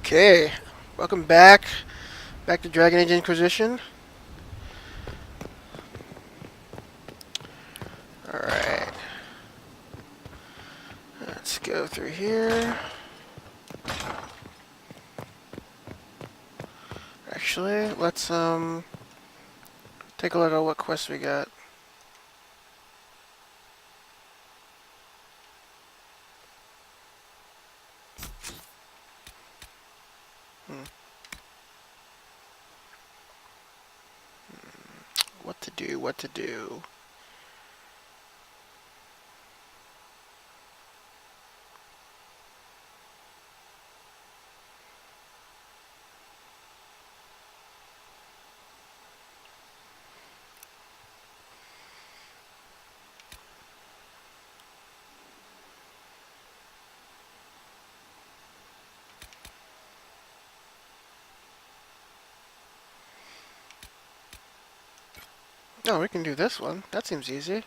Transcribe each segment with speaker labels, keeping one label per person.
Speaker 1: Okay, welcome back to Dragon Age Inquisition. Alright, let's go through here. Actually, let's take a look at what quests we got. Hmm. What to do, what to do. Oh, we can do this one. That seems easy.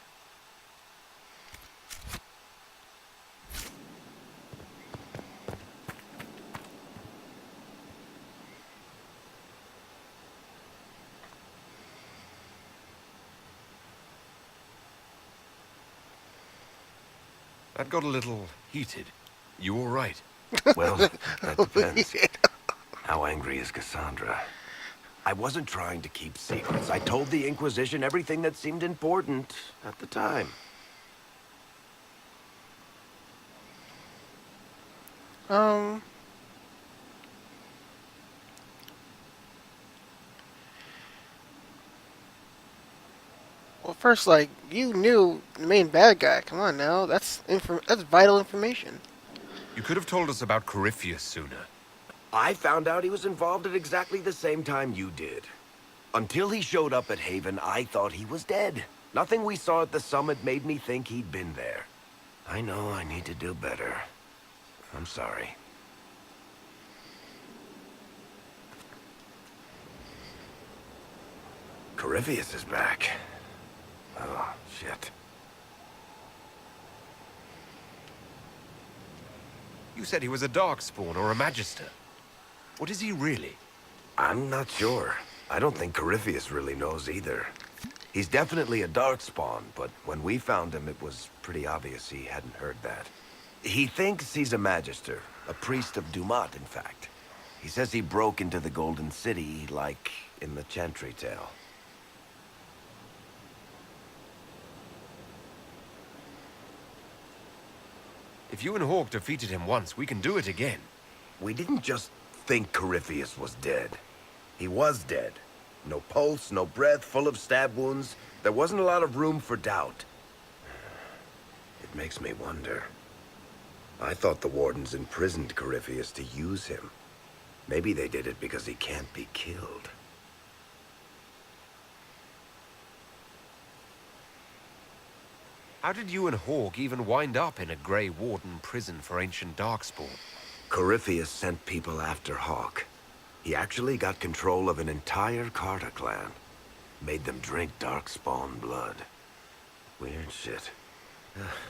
Speaker 2: That got a little heated. You all right?
Speaker 3: Well, that depends. How angry is Cassandra? I wasn't trying to keep secrets. I told the Inquisition everything that seemed important at the time.
Speaker 1: Um, well, first, like, you knew the main bad guy. Come on now, that's vital information.
Speaker 2: You could have told us about Corypheus sooner.
Speaker 3: I found out he was involved at exactly the same time you did. Until he showed up at Haven, I thought he was dead. Nothing we saw at the summit made me think he'd been there. I know I need to do better. I'm sorry. Corypheus is back. Oh, shit.
Speaker 2: You said he was a Darkspawn or a Magister. What is he really?
Speaker 3: I'm not sure. I don't think Corypheus really knows either. He's definitely a Darkspawn, but when we found him, it was pretty obvious he hadn't heard that. He thinks he's a Magister, a priest of Dumat, in fact. He says he broke into the Golden City, like in the Chantry tale.
Speaker 2: If you and Hawk defeated him once, we can do it again.
Speaker 3: We didn't just think Corypheus was dead. He was dead. No pulse, no breath, full of stab wounds. There wasn't a lot of room for doubt. It makes me wonder. I thought the Wardens imprisoned Corypheus to use him. Maybe they did it because he can't be killed.
Speaker 2: How did you and Hawk even wind up in a Grey Warden prison for ancient Darkspawn?
Speaker 3: Corypheus sent people after Hawk. He actually got control of an entire Carter clan. Made them drink Darkspawn blood. Weird shit.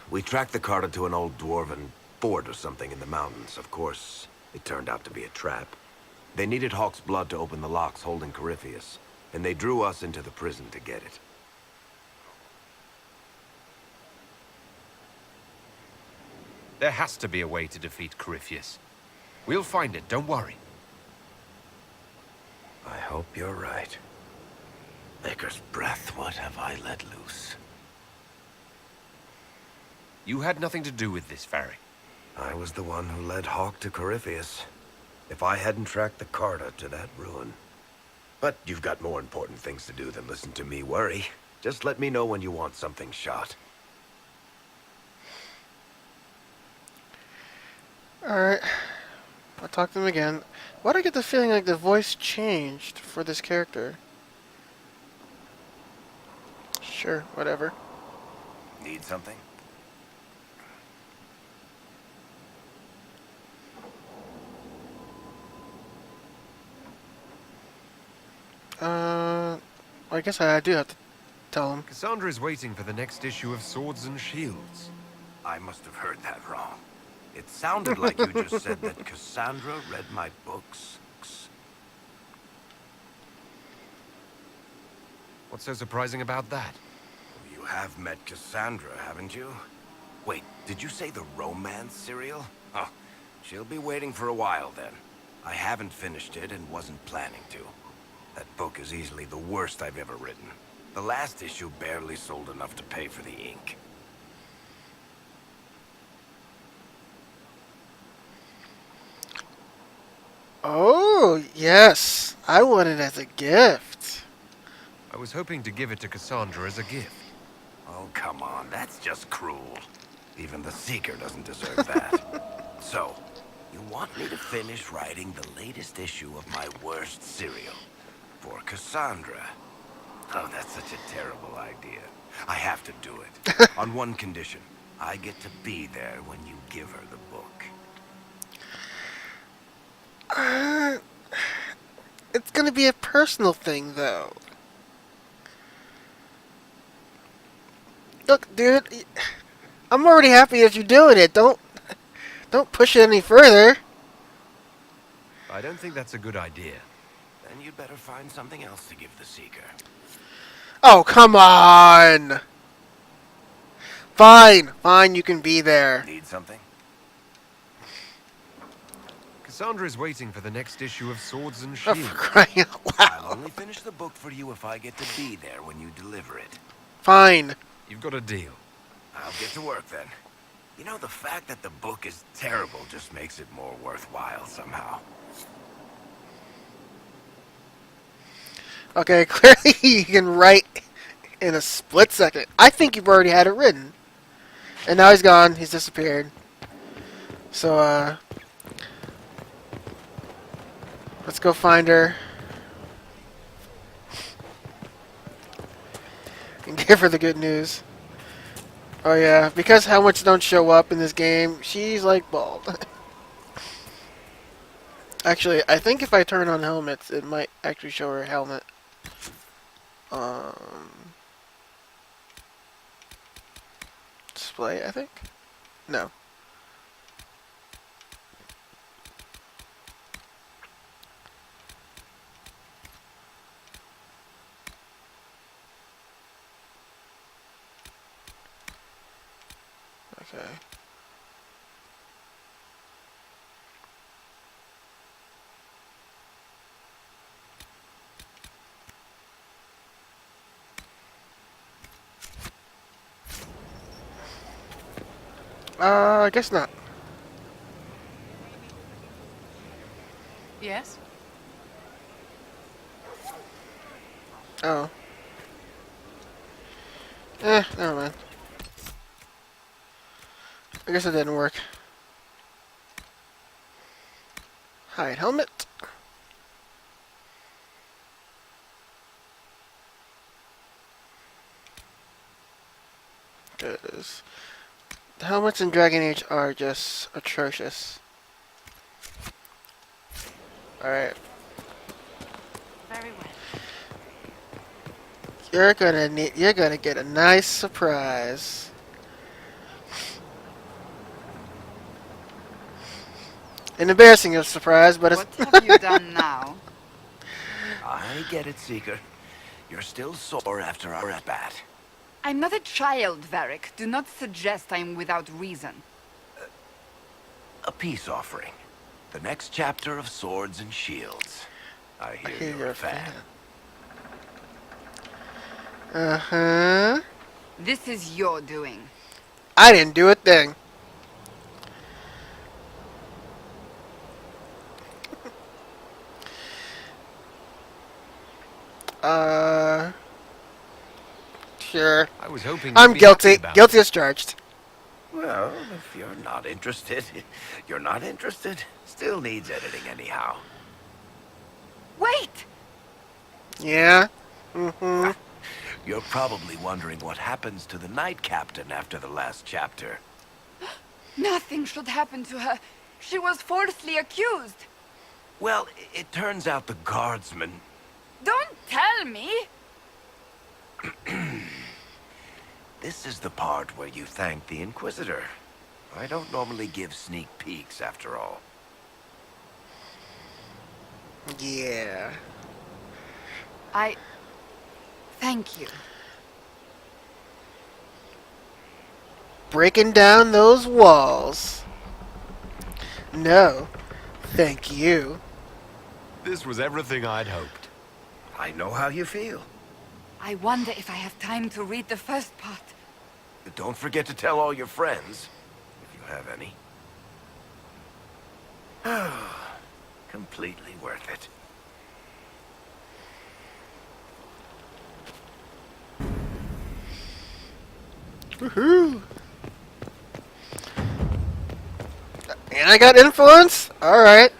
Speaker 3: We tracked the Carter to an old dwarven fort or something in the mountains. Of course, it turned out to be a trap. They needed Hawk's blood to open the locks holding Corypheus, and they drew us into the prison to get it.
Speaker 2: There has to be a way to defeat Corypheus. We'll find it, don't worry.
Speaker 3: I hope you're right. Maker's breath, what have I let loose?
Speaker 2: You had nothing to do with this, Farry.
Speaker 3: I was the one who led Hawk to Corypheus. If I hadn't tracked the Carter to that ruin. But you've got more important things to do than listen to me worry. Just let me know when you want something shot.
Speaker 1: Alright, I'll talk to him again. Why do I get the feeling like the voice changed for this character? Sure, whatever.
Speaker 3: Need something?
Speaker 1: I guess I do have to tell him.
Speaker 2: Cassandra is waiting for the next issue of Swords and Shields.
Speaker 3: I must have heard that wrong. It sounded like you just said that Cassandra read my books.
Speaker 2: What's so surprising about that?
Speaker 3: You have met Cassandra, haven't you? Wait, did you say the romance serial? Oh, she'll be waiting for a while then. I haven't finished it and wasn't planning to. That book is easily the worst I've ever written. The last issue barely sold enough to pay for the ink.
Speaker 1: Oh, yes. I want it as a gift.
Speaker 2: I was hoping to give it to Cassandra as a gift.
Speaker 3: Oh, come on, that's just cruel. Even the Seeker doesn't deserve that. So, you want me to finish writing the latest issue of my worst serial for Cassandra? Oh, that's such a terrible idea. I have to do it. On one condition. I get to be there when you give her the book.
Speaker 1: It's gonna be a personal thing, though. Look, dude, I'm already happy that you're doing it. Don't push it any further.
Speaker 2: I don't think that's a good idea.
Speaker 3: Then you'd better find something else to give the Seeker.
Speaker 1: Oh, come on. Fine, fine, you can be there.
Speaker 3: Need something?
Speaker 2: Cassandra is waiting for the next issue of Swords and
Speaker 1: Oh,
Speaker 2: Shields.
Speaker 1: for crying out
Speaker 3: I'll
Speaker 1: loud.
Speaker 3: only finish the book for you if I get to be there when you deliver it.
Speaker 1: Fine.
Speaker 2: You've got a deal.
Speaker 3: I'll get to work then. You know, the fact that the book is terrible just makes it more worthwhile somehow.
Speaker 1: Okay, clearly you can write in a split second. I think you've already had it written. And now he's gone. He's disappeared. So, let's go find her. And give her the good news. Oh yeah, because helmets don't show up in this game, she's like bald. Actually, I think if I turn on helmets, it might actually show her helmet. Display, I think? No. Okay. I guess not.
Speaker 4: Yes?
Speaker 1: Oh. Never mind. I guess it didn't work. Hide helmet. Because the helmets in Dragon Age are just atrocious. Alright.
Speaker 4: Very well.
Speaker 1: You're gonna get a nice surprise. An embarrassing surprise, but it's
Speaker 4: What have you done now?
Speaker 3: I get it, Seeker. You're still sore after our bat.
Speaker 4: I'm not a child, Varric. Do not suggest I'm without reason.
Speaker 3: A peace offering. The next chapter of Swords and Shields. I hear you're a fan.
Speaker 1: Uh-huh.
Speaker 4: This is your doing.
Speaker 1: I didn't do a thing. Sure.
Speaker 2: I was hoping
Speaker 1: I'm
Speaker 2: you'd be happy
Speaker 1: guilty.
Speaker 2: about
Speaker 1: Guilty
Speaker 2: it.
Speaker 1: as charged.
Speaker 3: Well, if you're not interested, you're not interested. Still needs editing anyhow.
Speaker 4: Wait!
Speaker 1: Yeah. Mm-hmm.
Speaker 3: You're probably wondering what happens to the Knight Captain after the last chapter.
Speaker 4: Nothing should happen to her. She was falsely accused.
Speaker 3: Well, it turns out the guardsman...
Speaker 4: Don't tell me!
Speaker 3: This is the part where you thank the Inquisitor. I don't normally give sneak peeks, after all.
Speaker 1: Yeah.
Speaker 4: I thank you.
Speaker 1: Breaking down those walls. No, thank you.
Speaker 2: This was everything I'd hoped.
Speaker 3: I know how you feel.
Speaker 4: I wonder if I have time to read the first part.
Speaker 3: But don't forget to tell all your friends, if you have any. Completely worth it.
Speaker 1: Woohoo! And I got influence? Alright.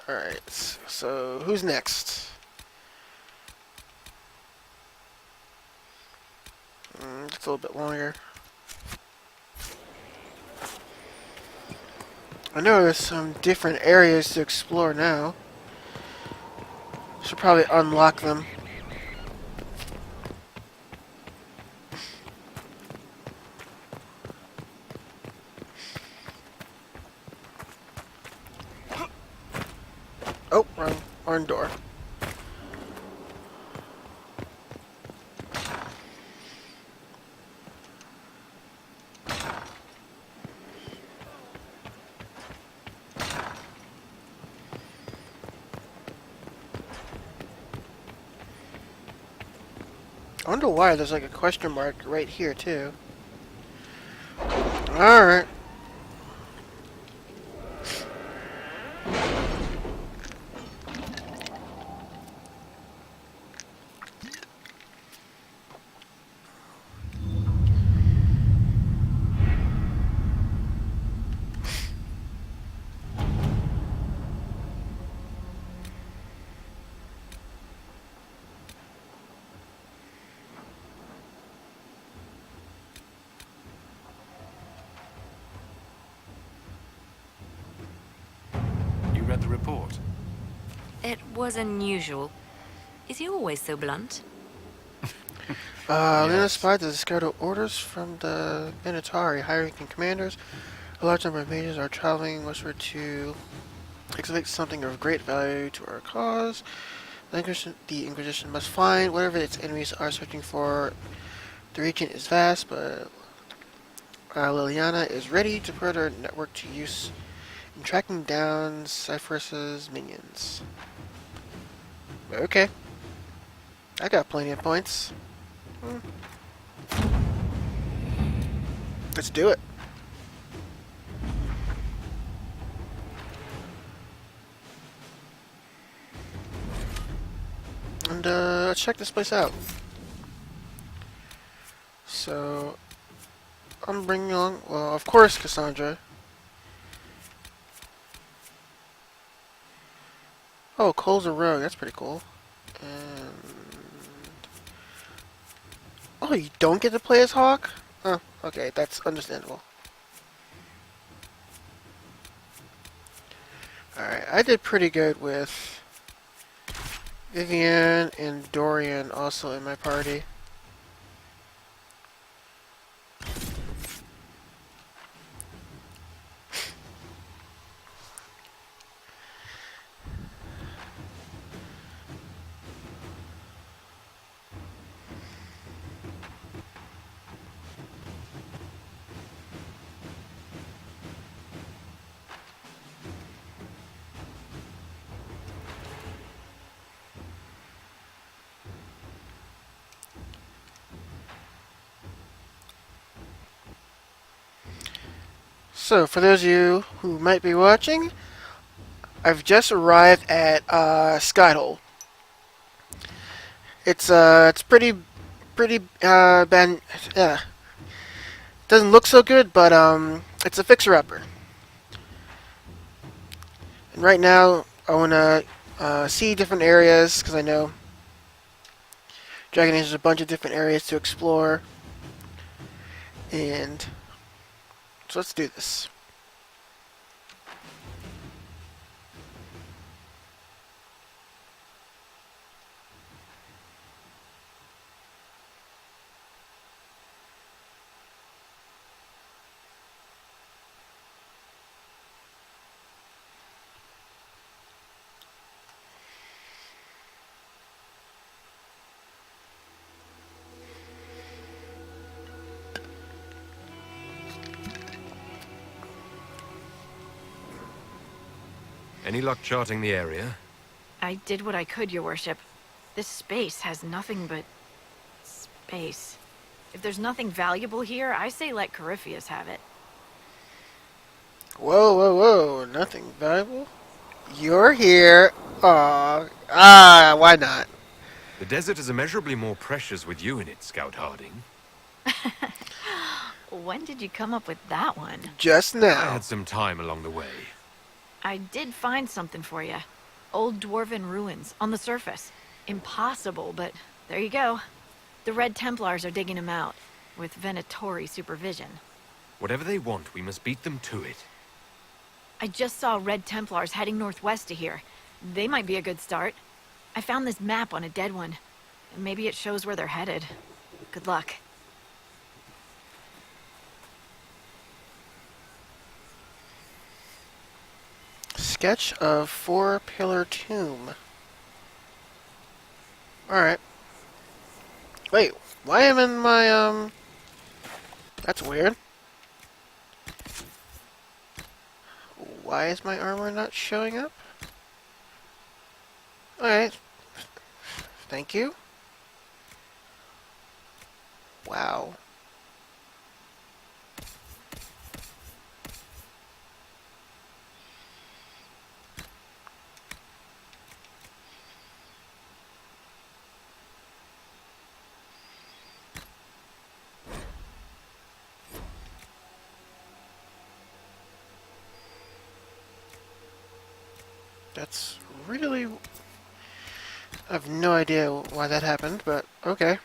Speaker 1: Alright, so who's next? It's a little bit longer. I know there's some different areas to explore now. Should probably unlock them. Oh, wrong door. I wonder why there's like a question mark right here too. Alright.
Speaker 2: You read the report?
Speaker 5: It was unusual. Is he always so blunt?
Speaker 1: Luna
Speaker 2: Yes.
Speaker 1: spied the discarded orders from the Minotauri, high-ranking commanders. A large number of mages are traveling westward to excavate something of great value to our cause. The Inquisition must find whatever its enemies are searching for. The region is vast, but Liliana is ready to put her network to use in tracking down Cypherus's minions. Okay. I got plenty of points. Let's do it. And let's check this place out. So, I'm bringing along, well, of course, Cassandra. Oh, Cole's a rogue. That's pretty cool. And oh, you don't get to play as Hawk? Oh, okay, that's understandable. Alright, I did pretty good with Vivian and Dorian also in my party. So, for those of you who might be watching, I've just arrived at Skyhole. It's pretty bad. Yeah, doesn't look so good, but it's a fixer-upper. And right now, I wanna see different areas because I know Dragon Age has a bunch of different areas to explore, and so let's do this.
Speaker 2: Any luck charting the area?
Speaker 5: I did what I could, your worship. This space has nothing but... space. If there's nothing valuable here, I say let Corypheus have it.
Speaker 1: Whoa, whoa, whoa. Nothing valuable? You're here. Why not?
Speaker 2: The desert is immeasurably more precious with you in it, Scout Harding.
Speaker 5: When did you come up with that one?
Speaker 1: Just
Speaker 2: I
Speaker 1: now.
Speaker 2: had some time along the way.
Speaker 5: I did find something for you. Old dwarven ruins on the surface. Impossible, but there you go. The Red Templars are digging them out, with Venatori supervision.
Speaker 2: Whatever they want, we must beat them to it.
Speaker 5: I just saw Red Templars heading northwest to here. They might be a good start. I found this map on a dead one. Maybe it shows where they're headed. Good luck.
Speaker 1: Sketch of four-pillar tomb. Alright. Wait, why am I in my, That's weird. Why is my armor not showing up? Alright. Thank you. Wow. That's really... I have no idea why that happened, but okay.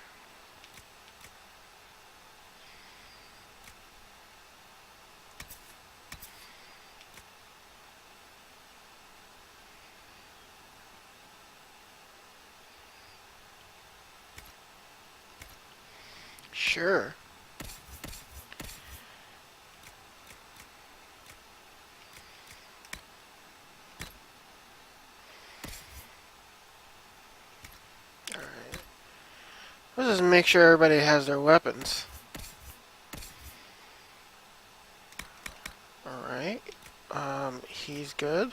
Speaker 1: Sure. Let's just make sure everybody has their weapons. Alright. He's good.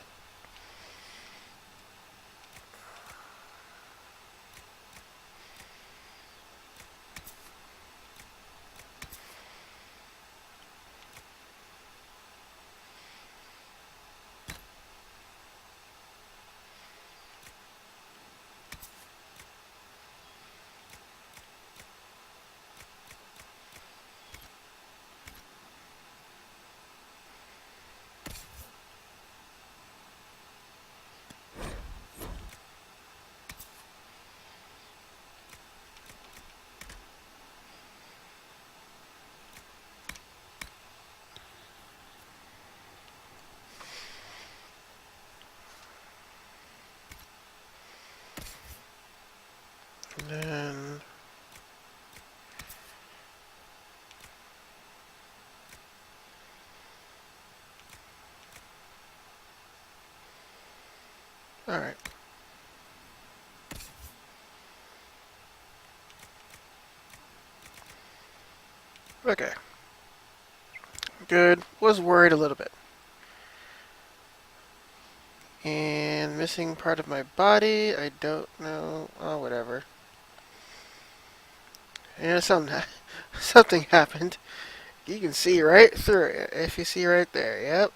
Speaker 1: And then... Alright. Okay. Good. Was worried a little bit. And missing part of my body. I don't know. Oh, whatever. Yeah, something happened. You can see right through it. If you see right there. Yep.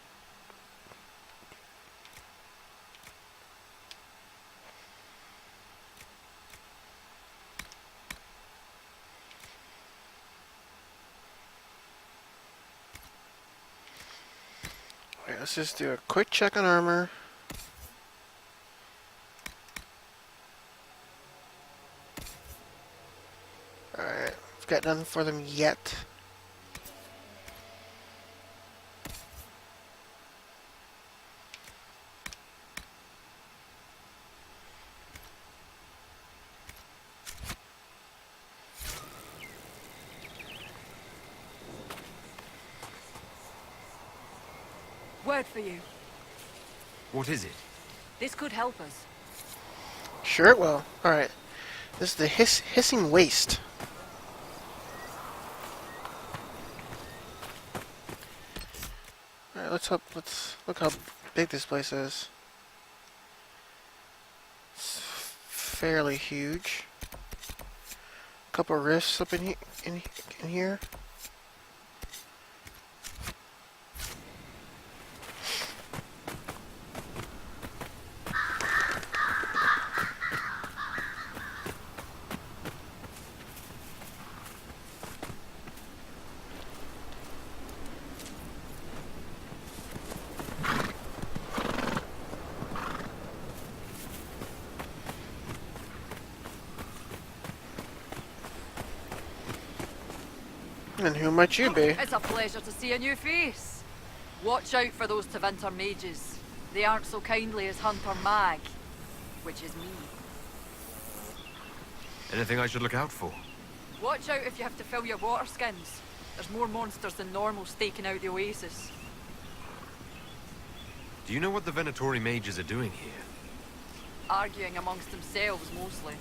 Speaker 1: Wait, let's just do a quick check on armor. Alright. I've got nothing for them yet.
Speaker 6: Word for you.
Speaker 2: What is it?
Speaker 6: This could help us.
Speaker 1: Sure it will. Alright. This is the hissing waste. Alright, let's look how big this place is. fairly huge. Couple rifts up in here. And who might you be?
Speaker 6: It's a pleasure to see a new face. Watch out for those Tevinter mages. They aren't so kindly as Hunter Mage, which is me.
Speaker 2: Anything I should look out for?
Speaker 6: Watch out if you have to fill your water skins. There's more monsters than normal staking out the oasis.
Speaker 2: Do you know what the Venatori mages are doing here?
Speaker 6: Arguing amongst themselves, mostly.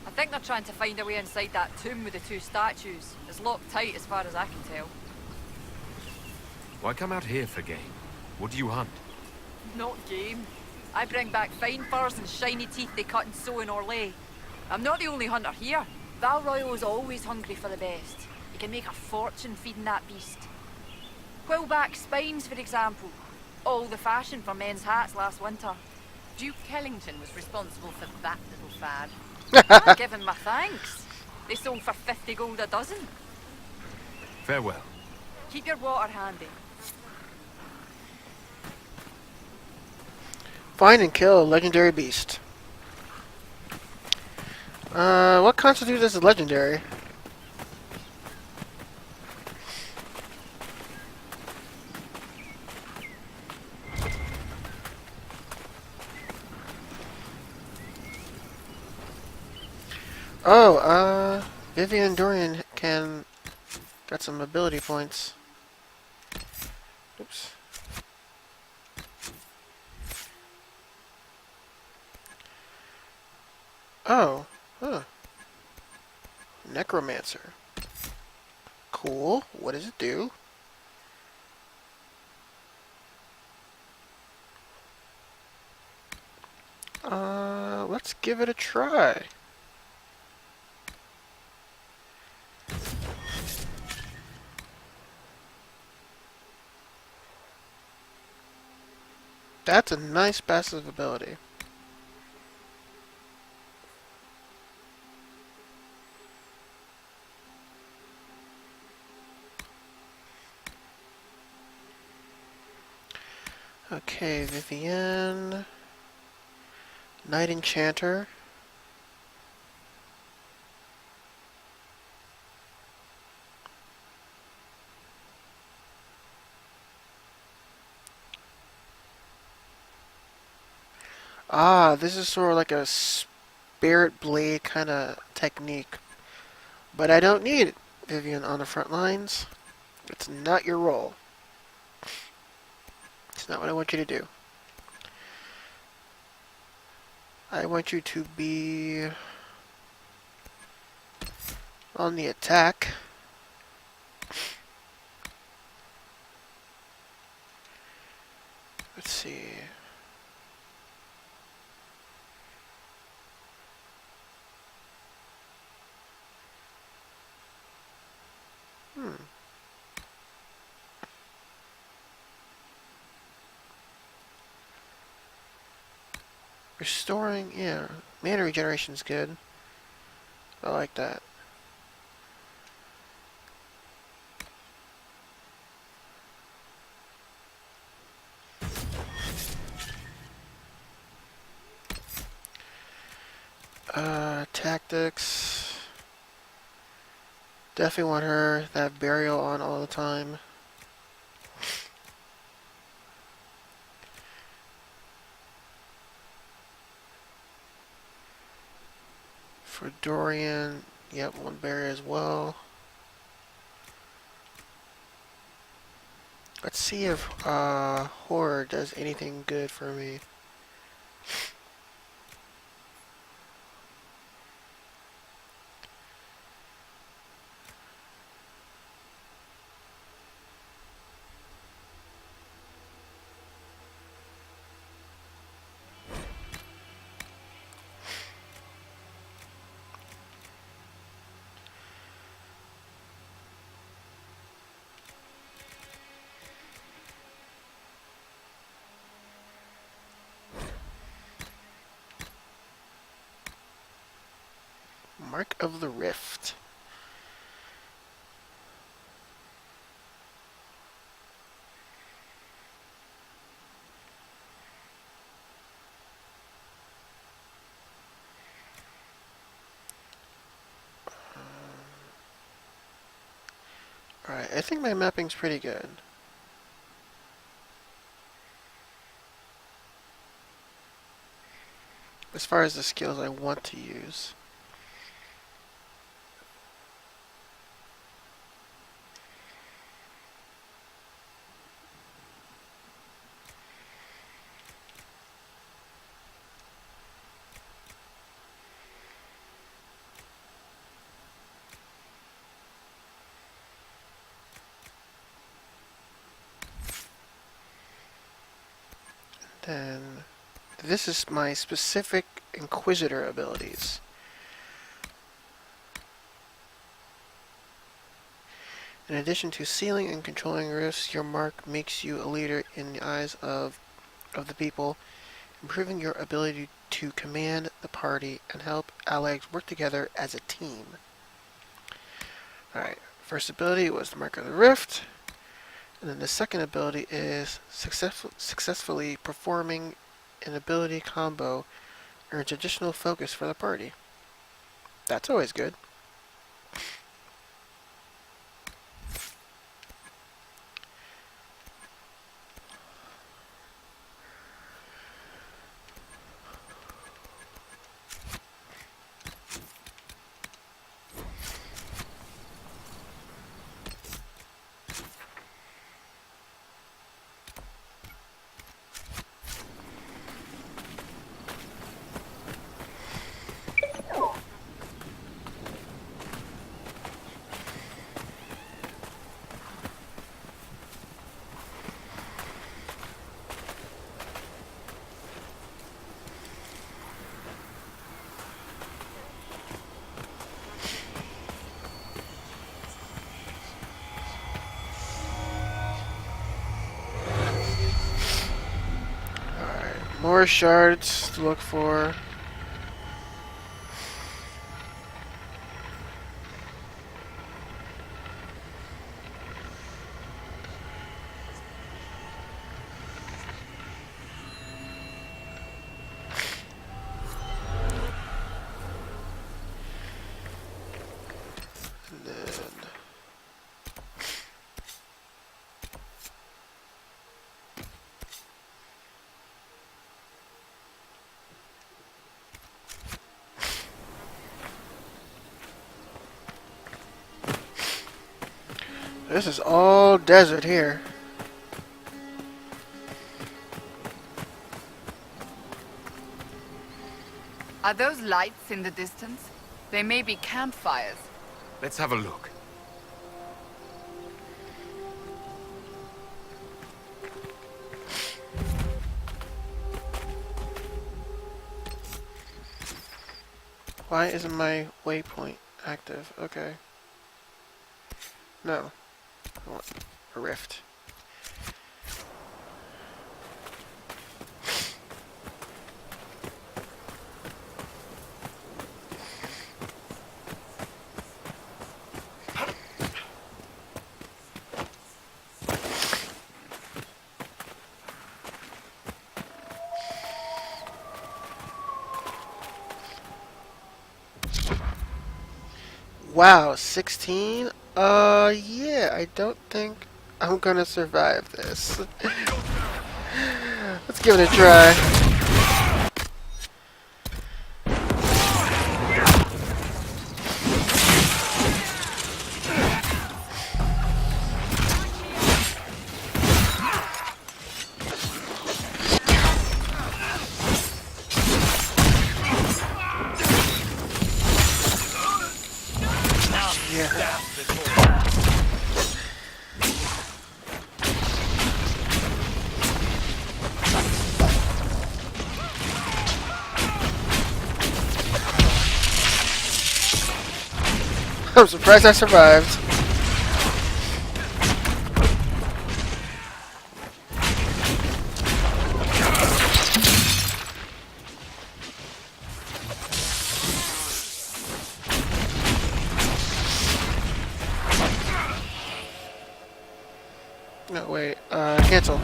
Speaker 6: I think they're trying to find a way inside that tomb with the two statues. It's locked tight as far as I can tell.
Speaker 2: Why come out here for game? What do you hunt?
Speaker 6: Not game. I bring back fine furs and shiny teeth they cut and sew in Orlais. I'm not the only hunter here. Val Royal is always hungry for the best. You can make a fortune feeding that beast. Quillback spines, for example. All the fashion for men's hats last winter.
Speaker 7: Duke Kellington was responsible for that little fad.
Speaker 6: I give him my thanks. They sold for 50 gold a dozen.
Speaker 2: Farewell.
Speaker 6: Keep your water handy.
Speaker 1: Find and kill a legendary beast. What constitutes as a legendary? Oh, Vivian Dorian got some ability points. Oops. Oh, huh. Necromancer. Cool. What does it do? Let's give it a try. That's a nice passive ability. Okay, Vivienne. Knight Enchanter. Ah, this is sort of like a Spirit Blade kind of technique. But I don't need Vivienne on the front lines. It's not your role. It's not what I want you to do. I want you to be on the attack. Let's see. Restoring, yeah. Mana regeneration's good. I like that. Tactics. Definitely want her to have burial on all the time. For Dorian, yep, one barrier as well. Let's see if horror does anything good for me. of the Rift. Alright, I think my mapping's pretty good. As far as the skills I want to use. Then this is my specific Inquisitor abilities. In addition to sealing and controlling rifts, your mark makes you a leader in the eyes of the people, improving your ability to command the party and help allies work together as a team. Alright, first ability was the Mark of the Rift. And then the second ability is successfully performing an ability combo earns additional focus for the party. That's always good. More shards to look for. And then this is all desert here.
Speaker 4: Are those lights in the distance? They may be campfires.
Speaker 2: Let's have a look.
Speaker 1: Why isn't my waypoint active? Okay. No. I want a rift. Wow, 16? Yeah, I don't think I'm gonna survive this. Let's give it a try. Yeah. I'm surprised I survived. No, wait. Cancel.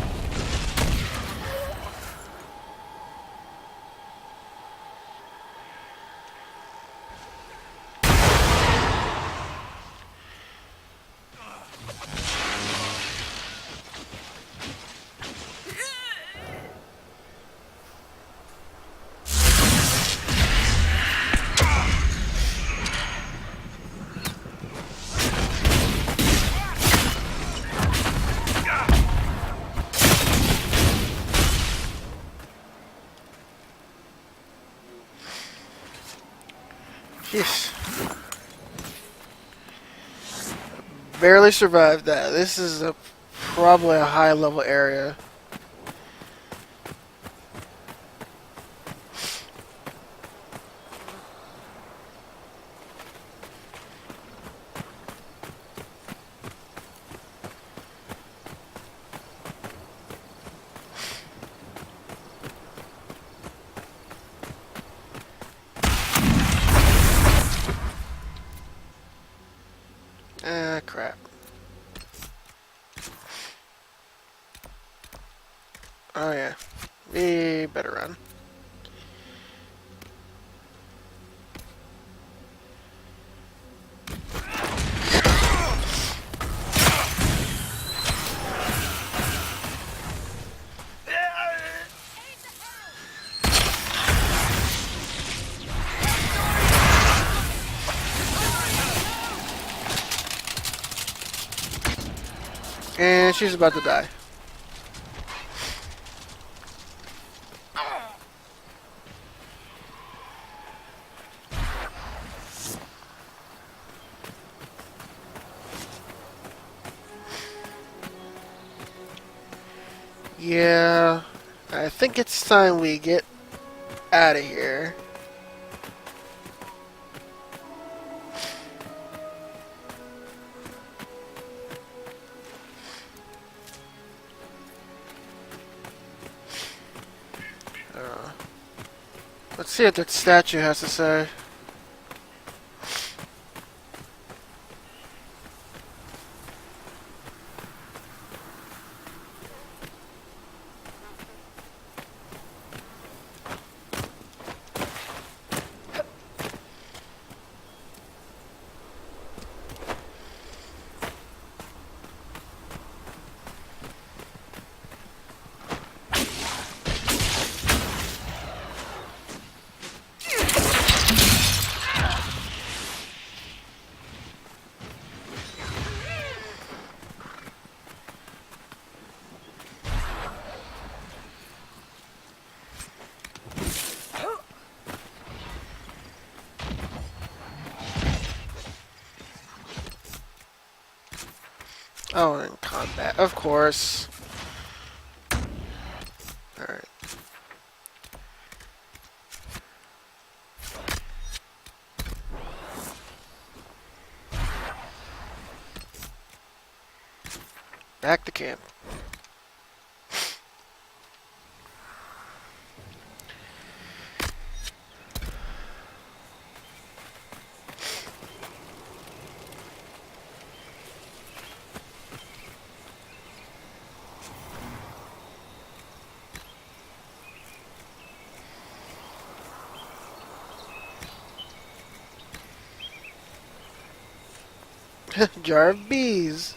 Speaker 1: Jeez. Barely survived that. This is probably a high level area. Ah, crap. Oh yeah. We better run. And she's about to die. Yeah, I think it's time we get out of here. Let's see what that statue has to say. Oh, in combat, of course. Alright. Back to camp. Jar of bees.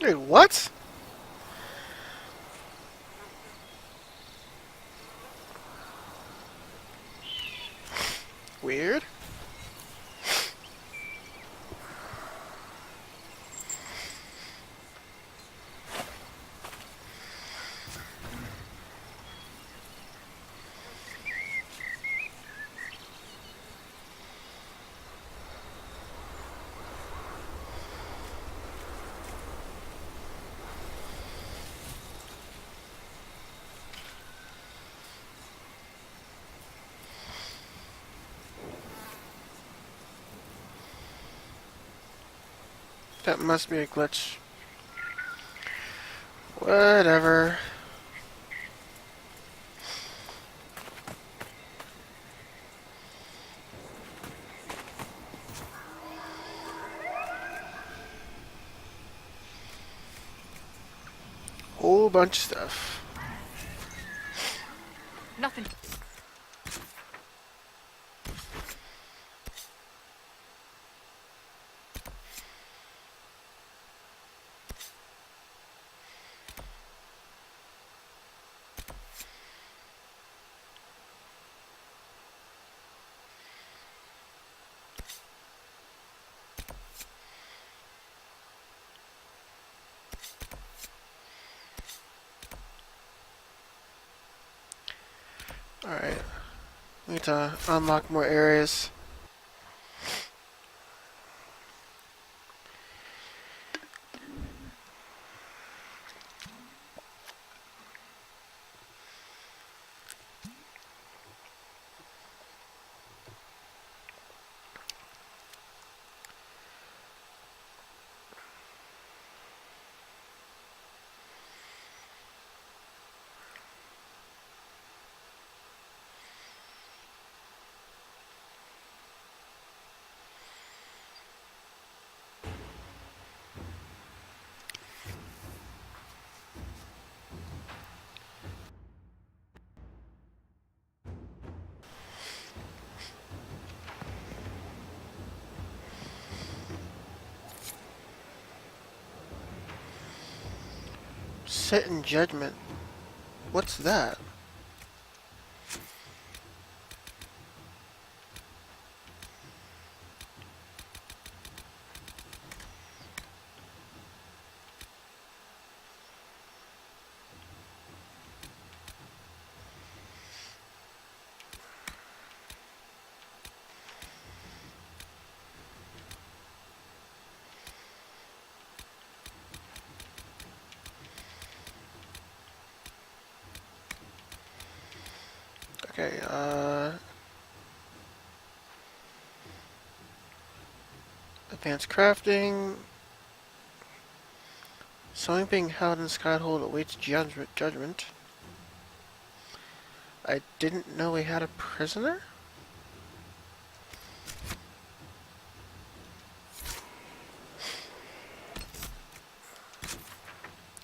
Speaker 1: Wait, what? Weird. That must be a glitch. Whatever. Whole bunch of stuff.
Speaker 6: Nothing.
Speaker 1: Alright. We need to unlock more areas. Sit in judgment. What's that? Okay, advanced crafting. Something being held in Skyhold awaits judgment. I didn't know we had a prisoner?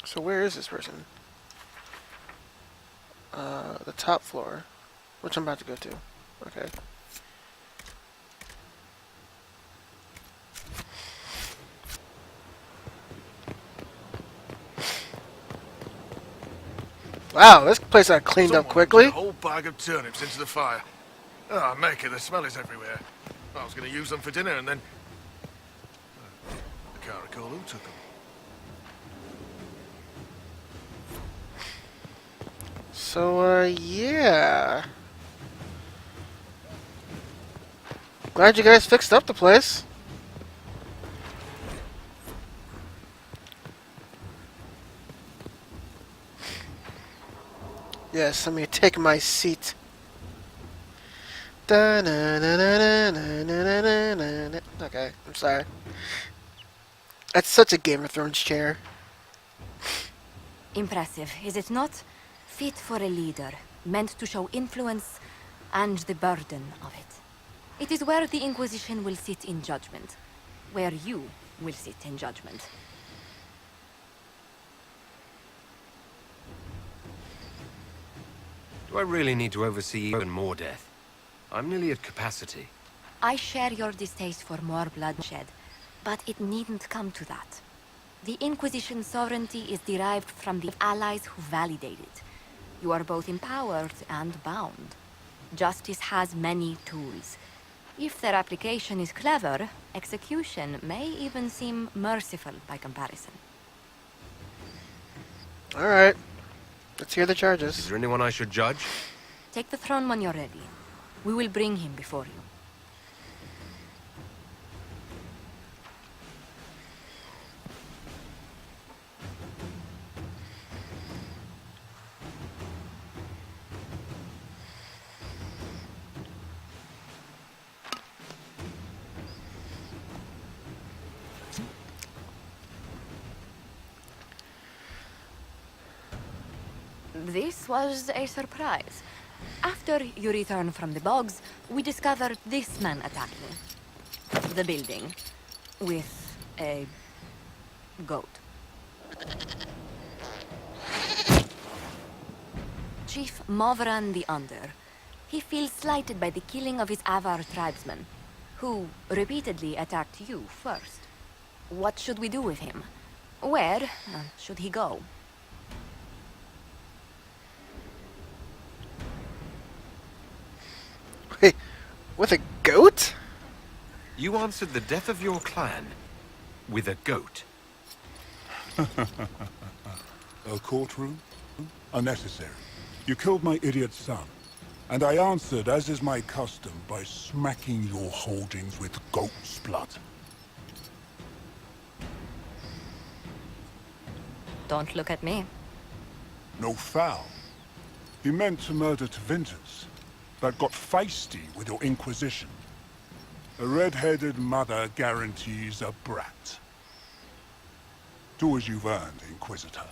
Speaker 1: So where is this person? The top floor. Which I'm about to go to. Okay. Wow, this place got cleaned up quickly.
Speaker 8: A whole bag of turnips into the fire. Oh, make it, the smell is everywhere. I was going to use them for dinner and then... I can't recall who took them.
Speaker 1: So, yeah. Glad you guys fixed up the place. Yes, let me take my seat. Okay, I'm sorry. That's such a Game of Thrones chair.
Speaker 9: Impressive, is it not? Fit for a leader, meant to show influence and the burden of it. It is where the Inquisition will sit in judgment. Where you will sit in judgment.
Speaker 2: Do I really need to oversee even more death? I'm nearly at capacity.
Speaker 9: I share your distaste for more bloodshed, but it needn't come to that. The Inquisition's sovereignty is derived from the allies who validate it. You are both empowered and bound. Justice has many tools. If their application is clever, execution may even seem merciful by comparison.
Speaker 1: Alright. Let's hear the
Speaker 2: Is
Speaker 1: charges.
Speaker 2: there anyone I should judge?
Speaker 9: Take the throne when you're ready. We will bring him before you. This was a surprise. After you return from the bogs, we discovered this man attacking the building with a goat. Chief Movran the Under. He feels slighted by the killing of his Avar tribesmen, who repeatedly attacked you first. What should we do with him? Where should he go?
Speaker 1: Wait, with a goat?
Speaker 2: You answered the death of your clan with a goat.
Speaker 10: A courtroom? Unnecessary. You killed my idiot son, and I answered, as is my custom, by smacking your holdings with goat's blood.
Speaker 9: Don't look at me.
Speaker 10: No foul. He meant to murder Tevinters, but got feisty with your Inquisition. A red-headed mother guarantees a brat. Do as you've earned, Inquisitor.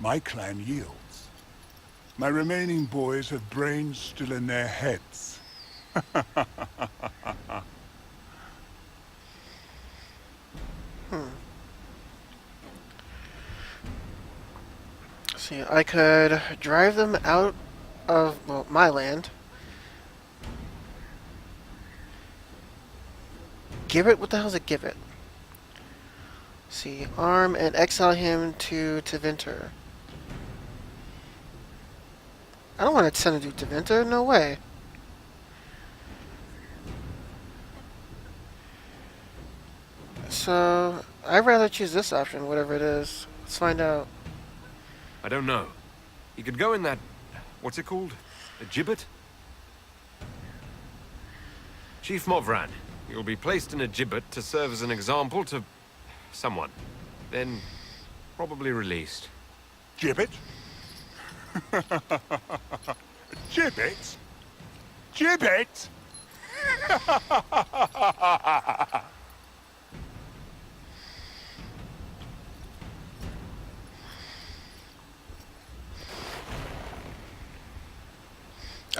Speaker 10: My clan yields. My remaining boys have brains still in their heads.
Speaker 1: See, I could drive them out of, well, my land. Gibbet? What the hell's a gibbet? See, arm and exile him to Tevinter. I don't want to send him to Tevinter, no way. So, I'd rather choose this option, whatever it is. Let's find out.
Speaker 2: I don't know. He could go in that... what's it called? A gibbet? Chief Movran, you'll be placed in a gibbet to serve as an example to... someone. Then, probably released.
Speaker 10: Gibbet? Gibbet? Gibbet?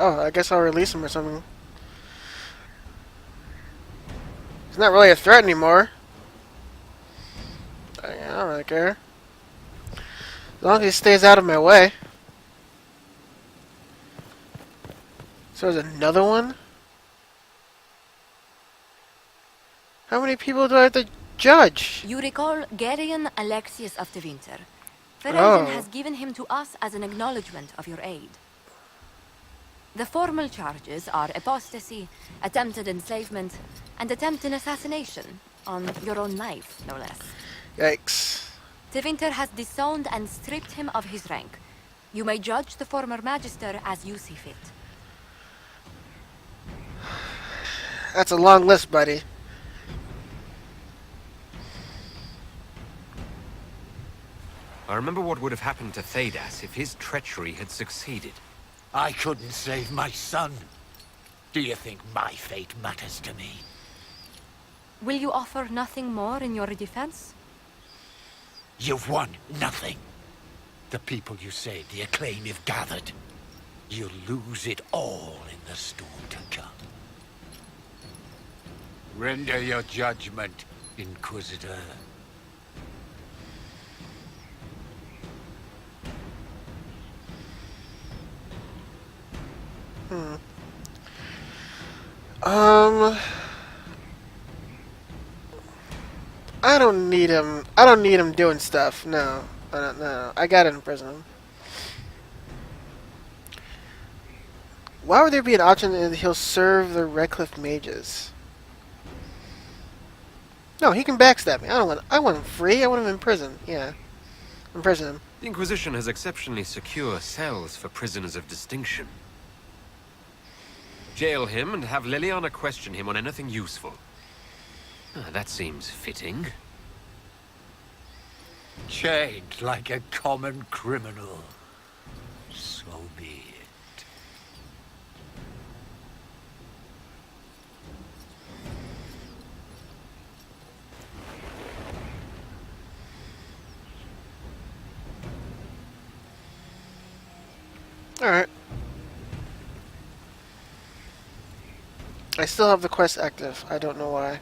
Speaker 1: Oh, I guess I'll release him or something. He's not really a threat anymore. I don't really care. As long as he stays out of my way. So there's another one? How many people do I have to judge?
Speaker 9: You recall Gerion Alexius of Tevinter.
Speaker 1: Oh.
Speaker 9: Ferelden has given him to us as an acknowledgement of your aid. The formal charges are apostasy, attempted enslavement, and attempted assassination on your own life, no less.
Speaker 1: Yikes.
Speaker 9: Tevinter has disowned and stripped him of his rank. You may judge the former magister as you see fit.
Speaker 1: That's a long list, buddy.
Speaker 2: I remember what would have happened to Thedas if his treachery had succeeded.
Speaker 11: I couldn't save my son. Do you think my fate matters to me?
Speaker 9: Will you offer nothing more in your defense?
Speaker 11: You've won nothing. The people you saved, the acclaim you've gathered. You'll lose it all in the storm to come. Render your judgment, Inquisitor.
Speaker 1: I don't need him. I don't need him doing stuff. No. No. I gotta imprison him. Why would there be an option that he'll serve the Redcliffe mages? No, he can backstab me. I want him free. I want him in prison. Yeah. Imprison him.
Speaker 2: The Inquisition has exceptionally secure cells for prisoners of distinction. Jail him and have Liliana question him on anything useful. That seems fitting.
Speaker 11: Chained like a common criminal. So be it.
Speaker 1: Alright. I still have the quest active. I don't know why.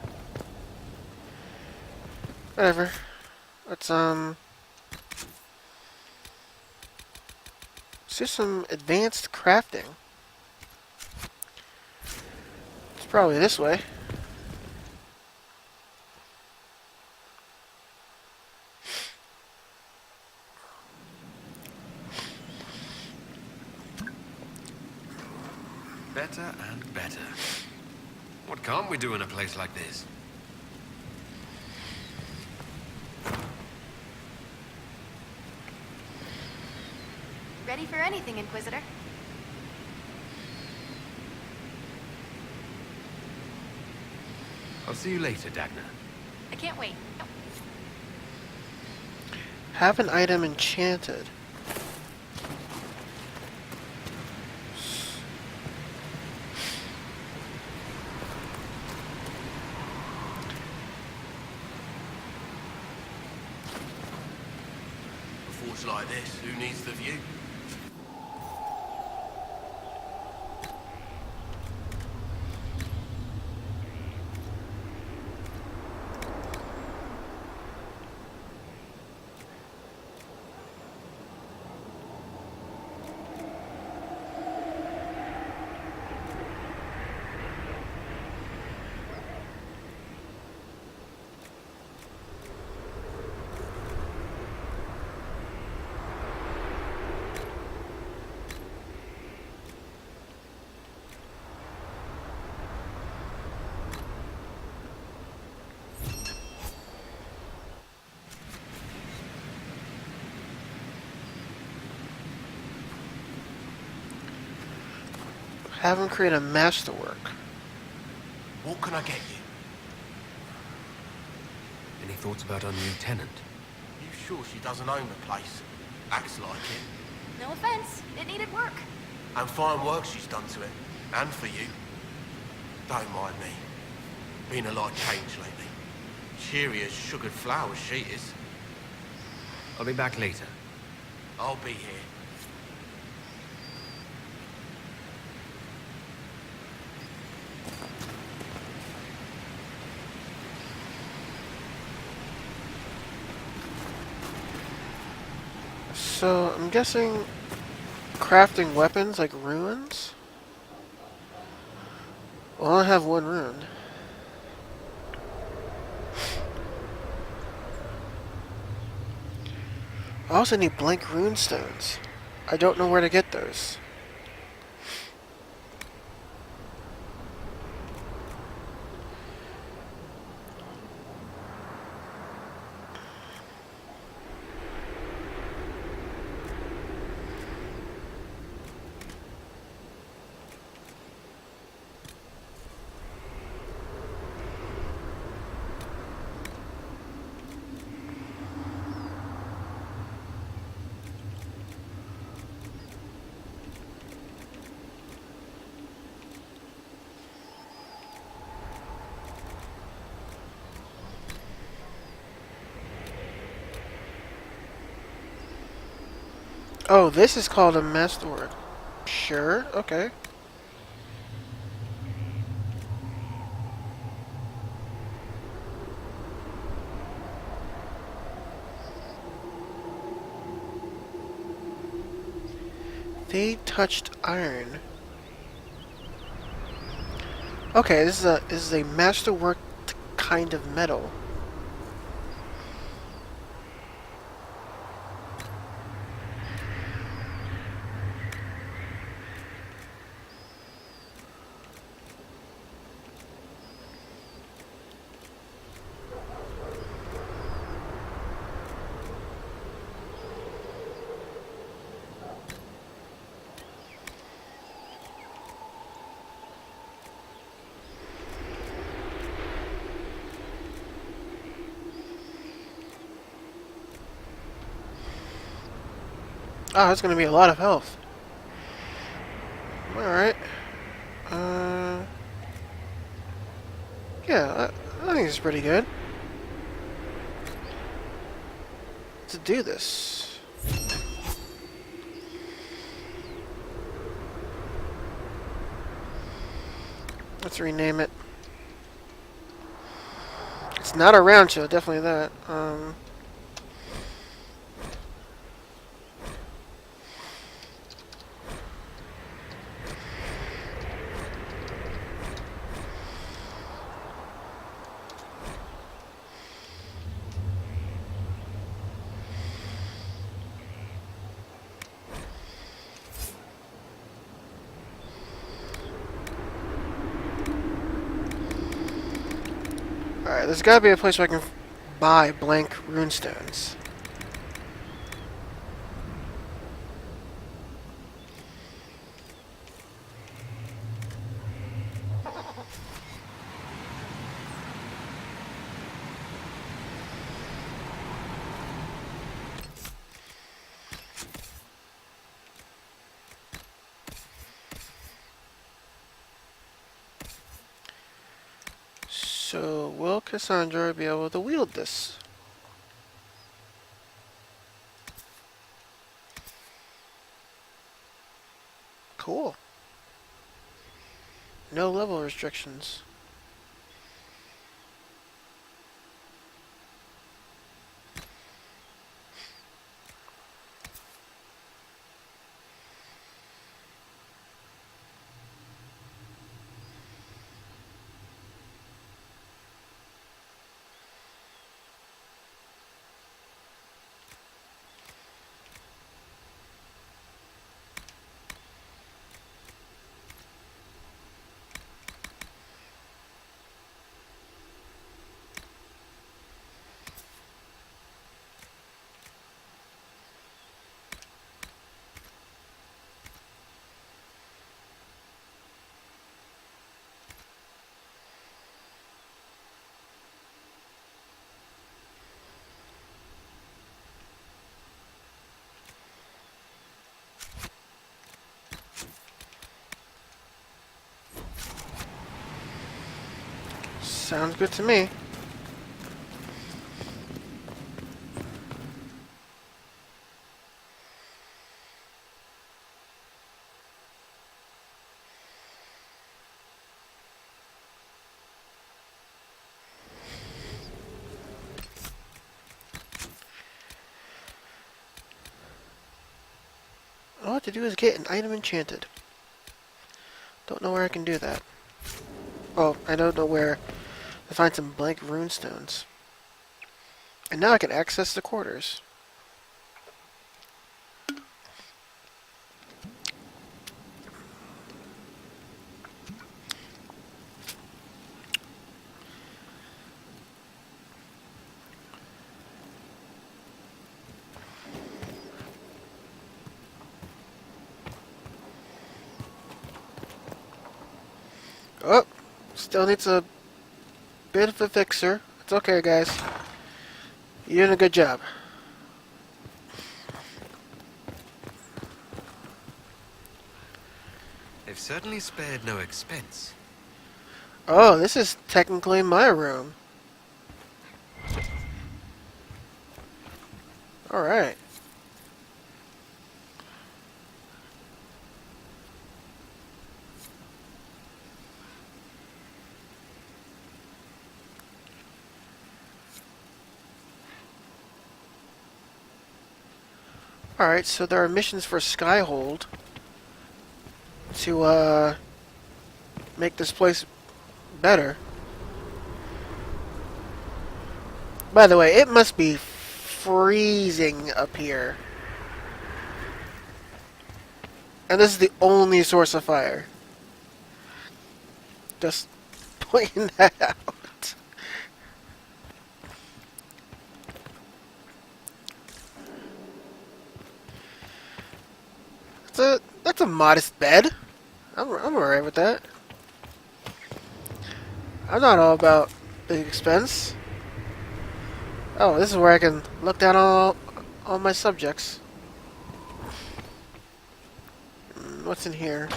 Speaker 1: Whatever. Let's do some advanced crafting. It's probably this way.
Speaker 2: Better and better. What can't we do in a place like this?
Speaker 9: Ready for anything, Inquisitor?
Speaker 2: I'll see you later, Dagna.
Speaker 7: I can't wait.
Speaker 1: Have an item enchanted.
Speaker 8: A forge like this, who needs the view?
Speaker 1: Have him create a masterwork.
Speaker 8: What can I get you?
Speaker 2: Any thoughts about our new tenant?
Speaker 8: You sure she doesn't own the place? Acts like it.
Speaker 9: No offense, it needed work.
Speaker 8: And fine work she's done to it. And for you. Don't mind me. Been a lot changed lately. Cheery as sugared flowers she is.
Speaker 2: I'll be back later.
Speaker 8: I'll be here.
Speaker 1: So, I'm guessing crafting weapons like runes? Well, I only have one rune. I also need blank rune stones. I don't know where to get those. Oh, this is called a masterwork. Sure, okay. They touched iron. Okay, this is a masterwork kind of metal. Oh, that's gonna be a lot of health. Alright. Yeah, I think it's pretty good. To do this. Let's rename it. It's not a round show, definitely that. Alright, there's gotta be a place where I can buy blank runestones. So, will Cassandra be able to wield this? Cool. No level restrictions. Sounds good to me. All I have to do is get an item enchanted. Don't know where I can do that. Oh, I don't know where to find some blank runestones. And now I can access the quarters. Oh, still needs a bit of a fixer. It's okay, guys. You're doing a good job.
Speaker 2: They've certainly spared no expense.
Speaker 1: Oh, this is technically my room. Alright. Alright, so there are missions for Skyhold to make this place better. By the way, it must be freezing up here. And this is the only source of fire. Just pointing that out. That's a modest bed. I'm alright with that. I'm not all about big expense. Oh, this is where I can look down on all my subjects. what's in here?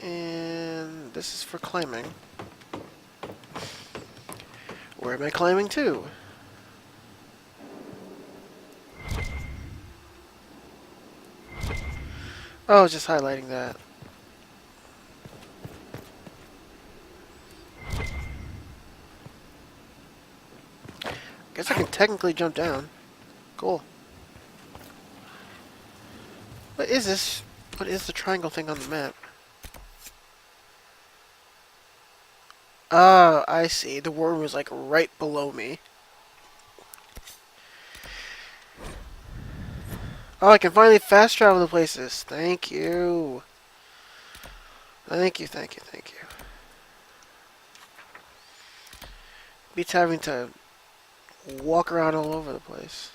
Speaker 1: And this is for climbing. Where am I climbing to? Oh, just highlighting that. Guess I can technically jump down. Cool. What is this? What is the triangle thing on the map? Oh, I see. The worm was like right below me. Oh, I can finally fast travel to places. Thank you. Thank you, thank you, thank you. Beats having to walk around all over the place.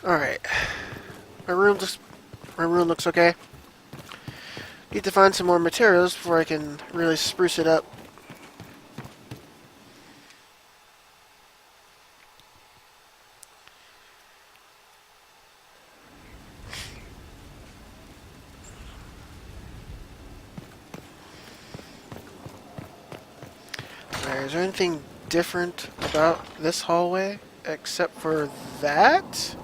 Speaker 1: Alright. My room looks okay. Need to find some more materials before I can really spruce it up. Alright, is there anything different about this hallway except for that?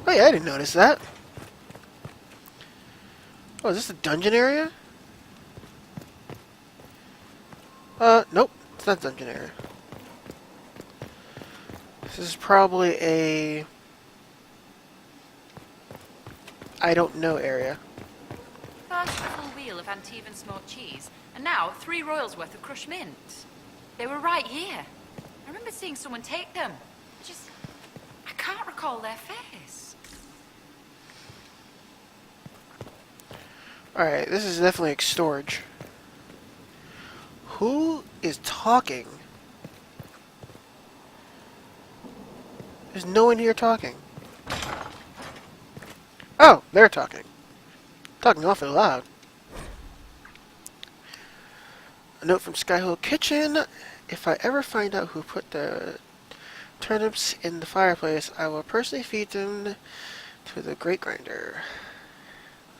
Speaker 1: Oh yeah, I didn't notice that. Oh, is this a dungeon area? Nope. It's not a dungeon area. This is probably a... I don't know area.
Speaker 7: First a full wheel of Antivan smoked cheese, and now 3 royals worth of crushed mint. They were right here. I remember seeing someone take them. I can't recall their face.
Speaker 1: Alright, this is definitely like storage. Who is talking? There's no one here talking. Oh, they're talking. Talking awfully loud. A note from Skyhill Kitchen. If I ever find out who put the turnips in the fireplace, I will personally feed them to the great grinder.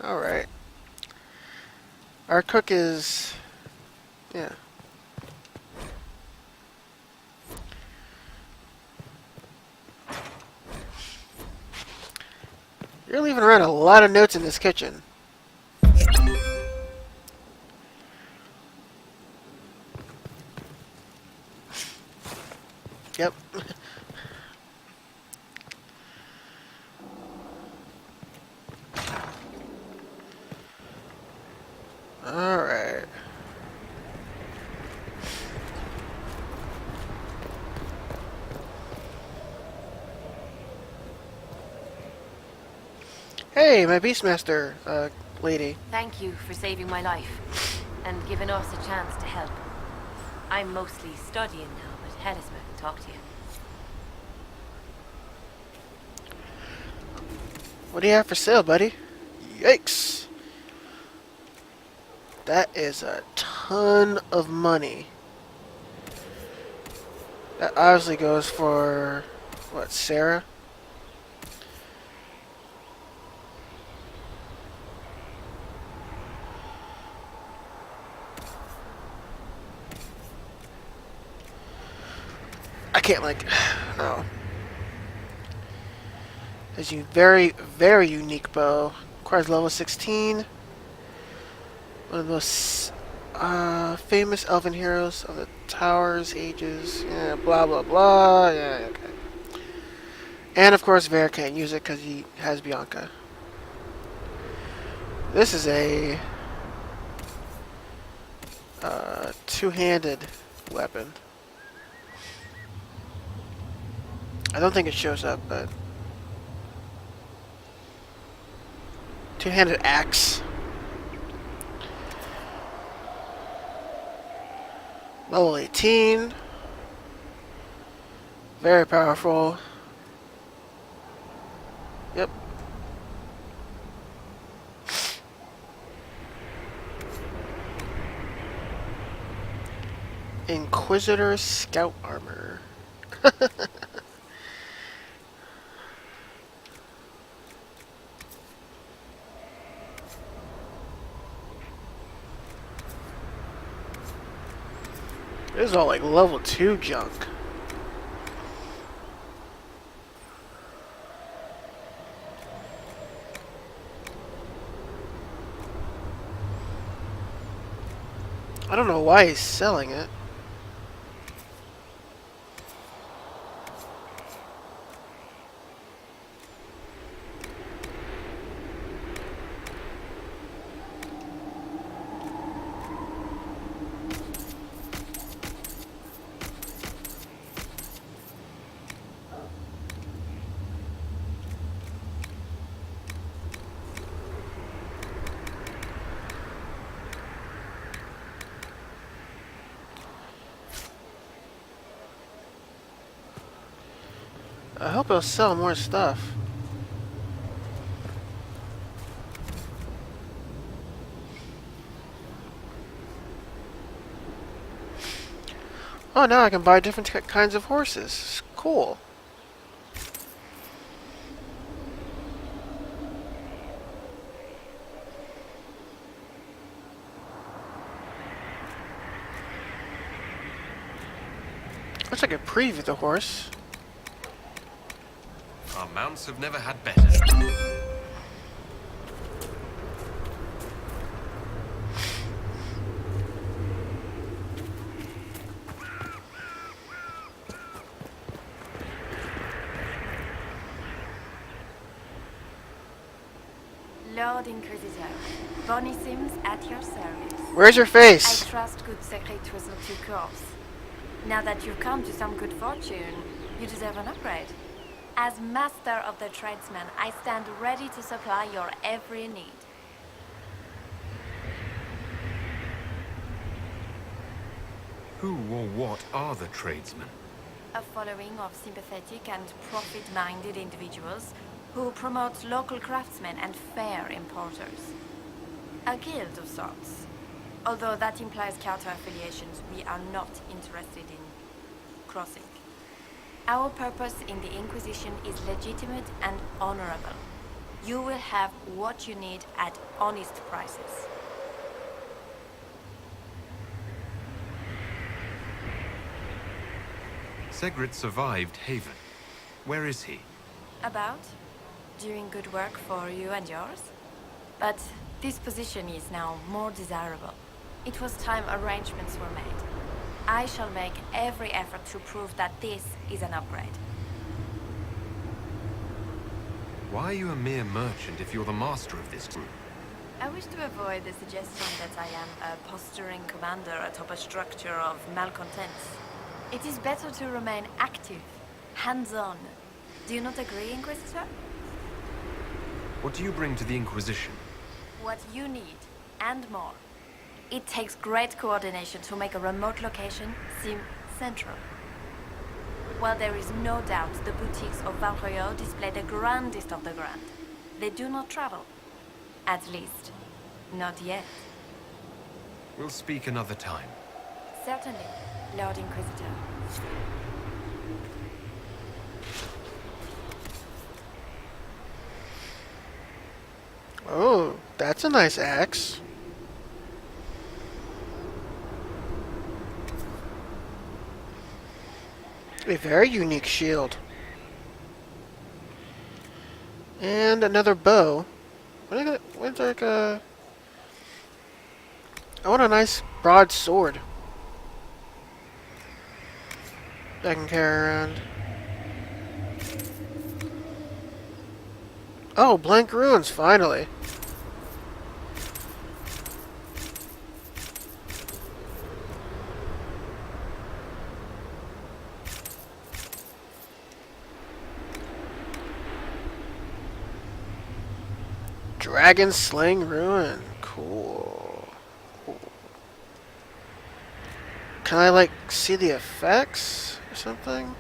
Speaker 1: Alright. Our cook is... yeah. You're leaving around a lot of notes in this kitchen. Yep. Alright. Hey, my Beastmaster, lady.
Speaker 9: Thank you for saving my life and giving us a chance to help. I'm mostly studying now, but Hedisma can talk to you.
Speaker 1: What do you have for sale, buddy? Yikes. That is a ton of money. That obviously goes for, what, Sarah? I can't, like, oh. There's a very, very unique bow. Requires level 16. One of the most famous elven heroes of the Towers ages. Yeah, blah, blah, blah. Yeah, okay. And, of course, Vera can't use it because he has Bianca. This is a two-handed weapon. I don't think it shows up, but... two-handed axe. Level 18. Very powerful. Yep. Inquisitor scout armor. This is all like level 2 junk. I don't know why he's selling it. I hope he'll sell more stuff. Oh, now I can buy different kinds of horses. Cool. Looks like a preview of the horse.
Speaker 2: Our mounts have never had better.
Speaker 12: Lord Inquisitor, Bonnie Sims at your service.
Speaker 1: Where's your face?
Speaker 12: I trust good secret was not your course. Now that you've come to some good fortune, you deserve an upgrade. As master of the tradesman, I stand ready to supply your every need.
Speaker 2: Who or what are the tradesmen?
Speaker 12: A following of sympathetic and profit-minded individuals who promote local craftsmen and fair importers. A guild of sorts. Although that implies counter-affiliations we are not interested in crossing. Our purpose in the Inquisition is legitimate and honorable. You will have what you need at honest prices.
Speaker 2: Segret survived Haven. Where is he?
Speaker 12: About? Doing good work for you and yours? But this position is now more desirable. It was time arrangements were made. I shall make every effort to prove that this is an upgrade.
Speaker 2: Why are you a mere merchant if you're the master of this group?
Speaker 12: I wish to avoid the suggestion that I am a posturing commander atop a structure of malcontents. It is better to remain active, hands-on. Do you not agree, Inquisitor?
Speaker 2: What do you bring to the Inquisition?
Speaker 12: What you need, and more. It takes great coordination to make a remote location seem central. While there is no doubt the boutiques of Val Royeaux display the grandest of the grand, they do not travel. At least, not yet.
Speaker 2: We'll speak another time.
Speaker 12: Certainly, Lord Inquisitor.
Speaker 1: Oh, that's a nice axe. A very unique shield. And another bow. What's like a... I want a nice broad sword that I can carry around. Oh, blank ruins, finally. Dragon Slaying Ruin. Cool. Can I, like, see the effects or something?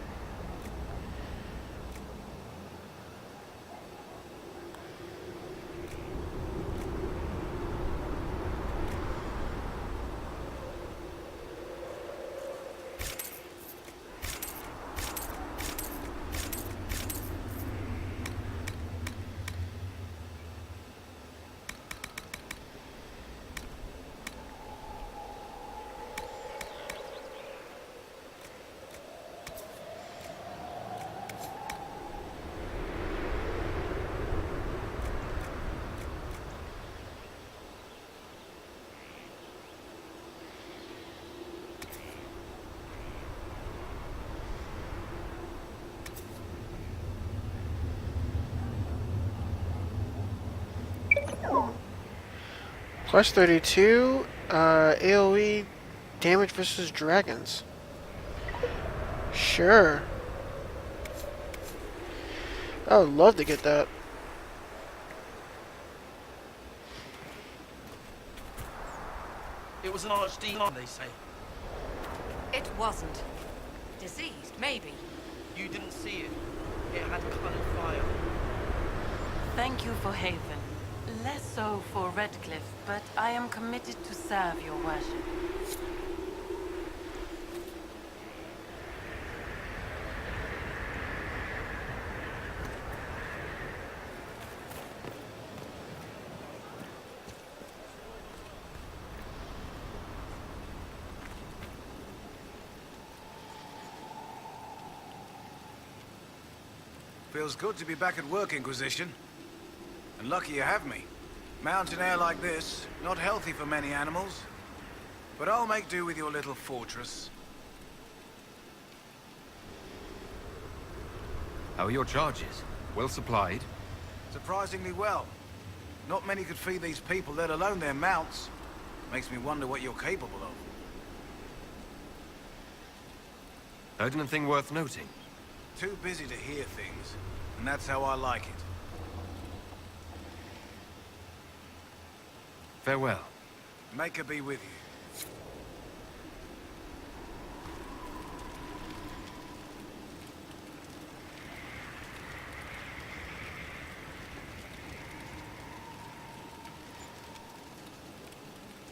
Speaker 1: Quest 32, AoE damage versus dragons. Sure. I would love to get that.
Speaker 13: It was an archdemon, they say.
Speaker 7: It wasn't. Diseased, maybe.
Speaker 13: You didn't see it. It had coloured fire.
Speaker 14: Thank you for Haven. Less so for Redcliffe, but I am committed to serve your worship.
Speaker 15: Feels good to be back at work, Inquisition. And lucky you have me. Mountain air like this, not healthy for many animals. But I'll make do with your little fortress.
Speaker 2: How are your charges? Well supplied?
Speaker 15: Surprisingly well. Not many could feed these people, let alone their mounts. Makes me wonder what you're capable of.
Speaker 2: Heard anything worth noting?
Speaker 15: Too busy to hear things, and that's how I like it.
Speaker 2: Farewell.
Speaker 15: Maker be with you.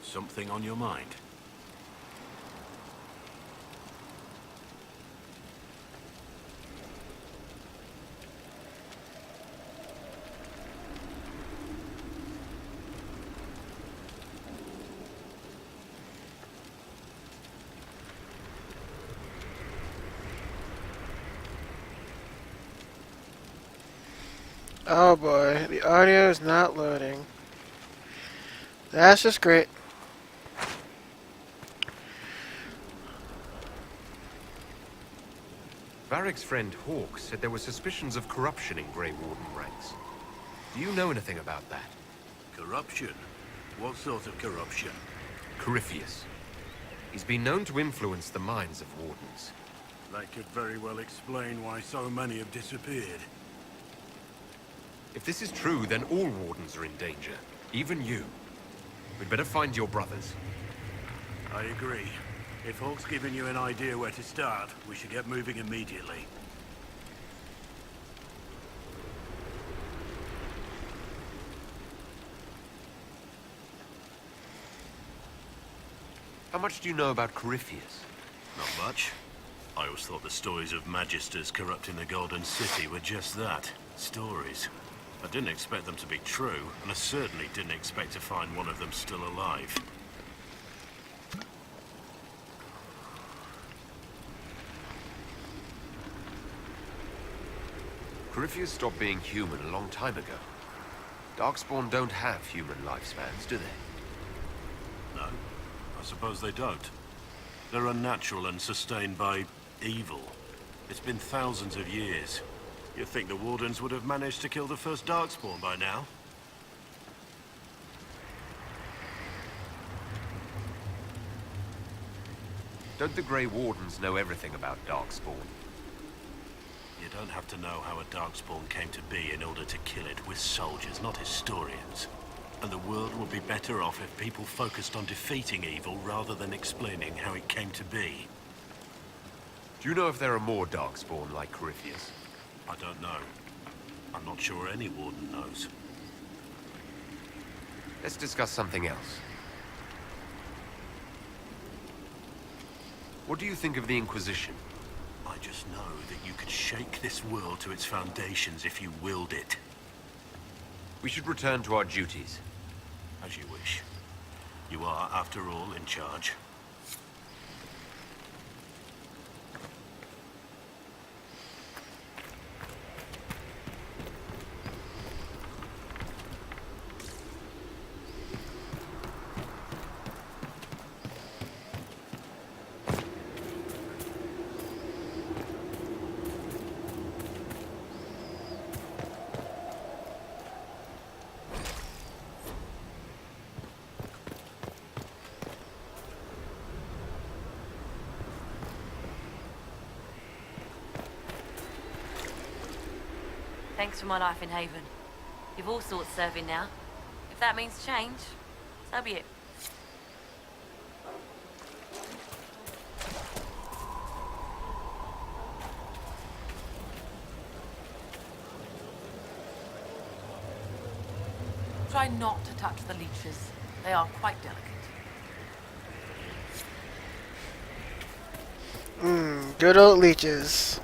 Speaker 11: Something on your mind?
Speaker 1: Oh boy, the audio is not loading. That's just great.
Speaker 2: Varric's friend Hawk said there were suspicions of corruption in Grey Warden ranks. Do you know anything about that?
Speaker 11: Corruption? What sort of corruption?
Speaker 2: Corypheus. He's been known to influence the minds of Wardens.
Speaker 11: That could very well explain why so many have disappeared.
Speaker 2: If this is true, then all Wardens are in danger. Even you. We'd better find your brothers.
Speaker 11: I agree. If Hawk's given you an idea where to start, we should get moving immediately.
Speaker 2: How much do you know about Corypheus?
Speaker 11: Not much. I always thought the stories of Magisters corrupting the Golden City were just that. Stories. I didn't expect them to be true, and I certainly didn't expect to find one of them still alive.
Speaker 2: Corypheus stopped being human a long time ago. Darkspawn don't have human lifespans, do they?
Speaker 11: No, I suppose they don't. They're unnatural and sustained by evil. It's been thousands of years. You'd think the Wardens would have managed to kill the first Darkspawn by now.
Speaker 2: Don't the Grey Wardens know everything about Darkspawn?
Speaker 11: You don't have to know how a Darkspawn came to be in order to kill it. We're soldiers, not historians. And the world would be better off if people focused on defeating evil rather than explaining how it came to be.
Speaker 2: Do you know if there are more Darkspawn like Corypheus?
Speaker 11: I don't know. I'm not sure any Warden knows.
Speaker 2: Let's discuss something else. What do you think of the Inquisition?
Speaker 11: I just know that you could shake this world to its foundations if you willed it.
Speaker 2: We should return to our duties.
Speaker 11: As you wish. You are, after all, in charge.
Speaker 14: Thanks for my life in Haven. You've all sorts serving now. If that means change, so be it. Try not to touch the leeches. They are quite delicate.
Speaker 1: Good old leeches.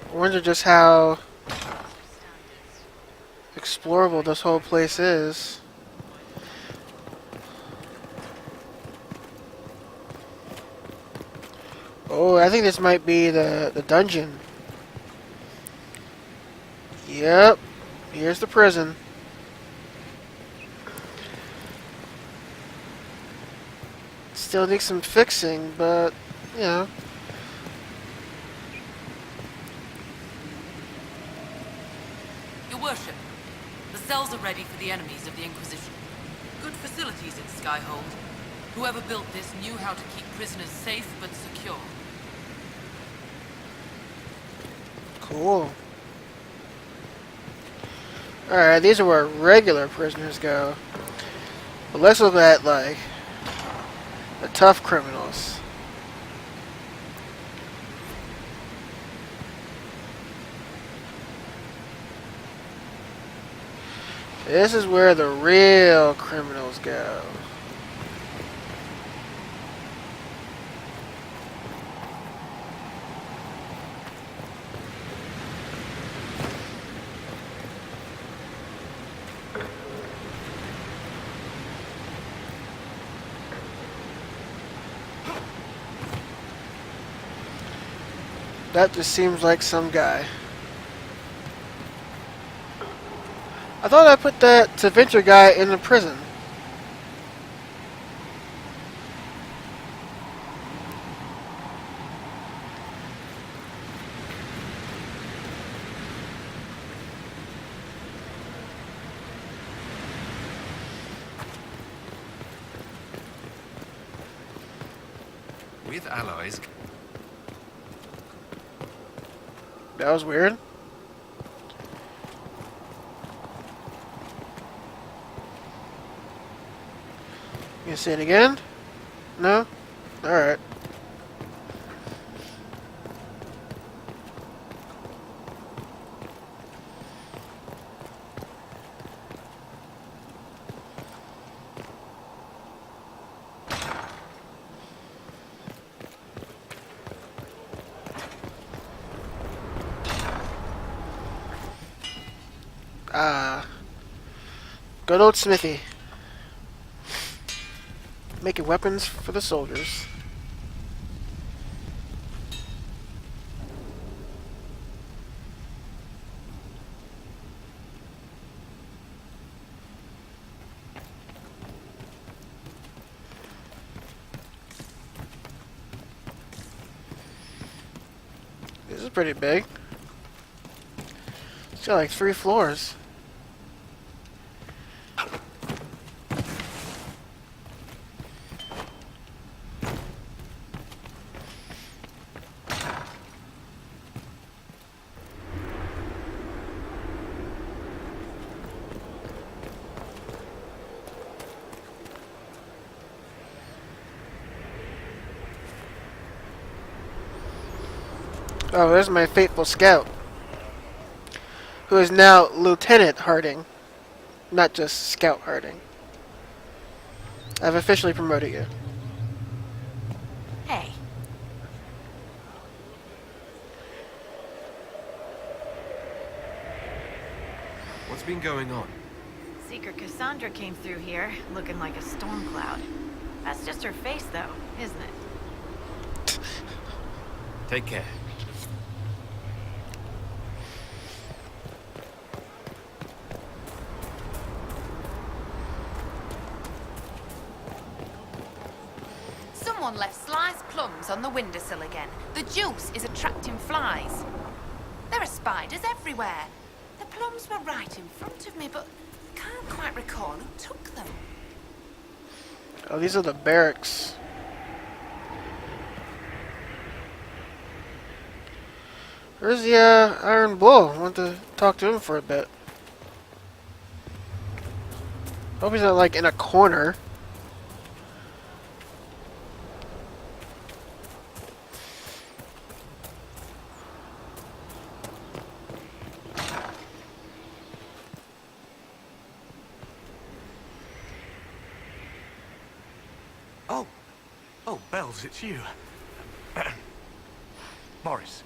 Speaker 1: I wonder just how explorable this whole place is. Oh, I think this might be the dungeon. Yep. Here's the prison. Still needs some fixing, but, you know.
Speaker 14: Your worship, the cells are ready for the enemies of the Inquisition. Good facilities in Skyhold. Whoever built this knew how to keep prisoners safe but secure.
Speaker 1: Cool. Alright, these are where regular prisoners go. But let's look at, like, the tough criminals. This is where the real criminals go. That just seems like some guy. I thought I put that Tevinter guy in the prison.
Speaker 2: With allies.
Speaker 1: That was weird. You gonna say it again? No? Alright. Good old Smithy. Making weapons for the soldiers. This is pretty big. It's got like 3 floors. Oh, there's my faithful scout, who is now Lieutenant Harding, not just Scout Harding. I've officially promoted you.
Speaker 5: Hey.
Speaker 2: What's been going on?
Speaker 5: Seeker Cassandra came through here, looking like a storm cloud. That's just her face, though, isn't it?
Speaker 2: Take care.
Speaker 7: Someone left sliced plums on the windowsill again. The juice is attracting flies. There are spiders everywhere. The
Speaker 14: plums were right in front of me, but I can't quite recall who took them.
Speaker 1: Oh, these are the barracks. Where's the Iron Bull? I want to talk to him for a bit. Hope he's not like in a corner.
Speaker 15: Oh, Bells, it's you. Morris.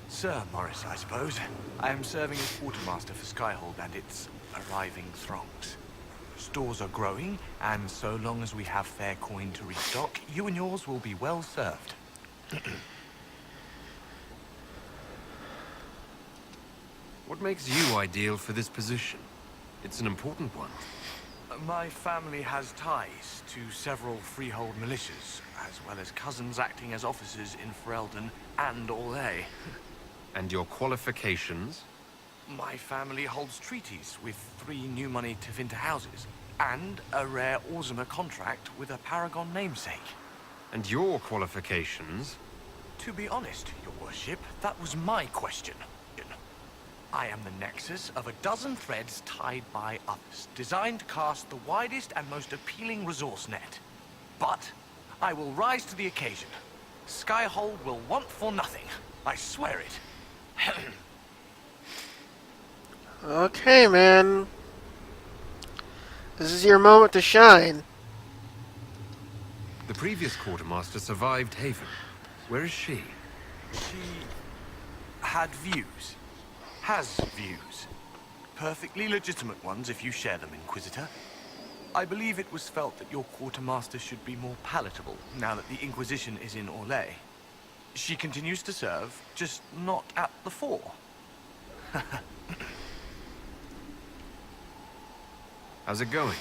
Speaker 15: Sir Morris, I suppose. I am serving as quartermaster for Skyhold and its arriving throngs. Stores are growing, and so long as we have fair coin to restock, you and yours will be well served.
Speaker 2: What makes you ideal for this position? It's an important one.
Speaker 15: My family has ties to several freehold militias, as well as cousins acting as officers in Ferelden and Orlais.
Speaker 2: And your qualifications?
Speaker 15: My family holds treaties with 3 new money Tevinter houses, and a rare Orzuma contract with a Paragon namesake.
Speaker 2: And your qualifications?
Speaker 15: To be honest, your worship, that was my question. I am the nexus of a dozen threads tied by others, designed to cast the widest and most appealing resource net. But I will rise to the occasion. Skyhold will want for nothing. I swear it.
Speaker 1: Okay, man. This is your moment to shine.
Speaker 2: The previous quartermaster survived Haven. Where is she?
Speaker 15: She had views. Has views. Perfectly legitimate ones if you share them, Inquisitor. I believe it was felt that your quartermaster should be more palatable now that the Inquisition is in Orlais. She continues to serve, just not at the fore.
Speaker 2: How's it going?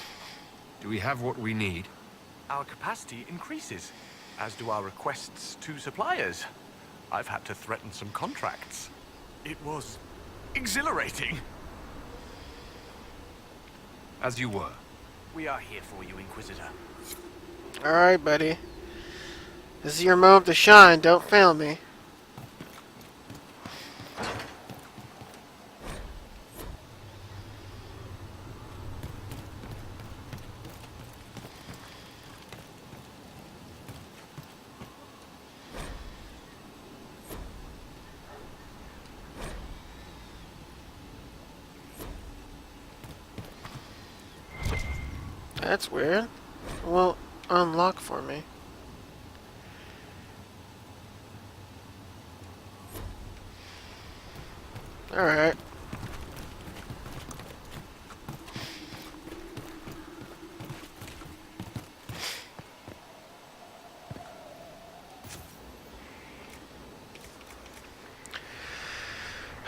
Speaker 2: Do we have what we need?
Speaker 15: Our capacity increases, as do our requests to suppliers. I've had to threaten some contracts. It was exhilarating.
Speaker 2: As you were.
Speaker 15: We are here for you, Inquisitor.
Speaker 1: Alright, buddy. This is your moment to shine. Don't fail me. That's weird. Well, unlock for me. Alright.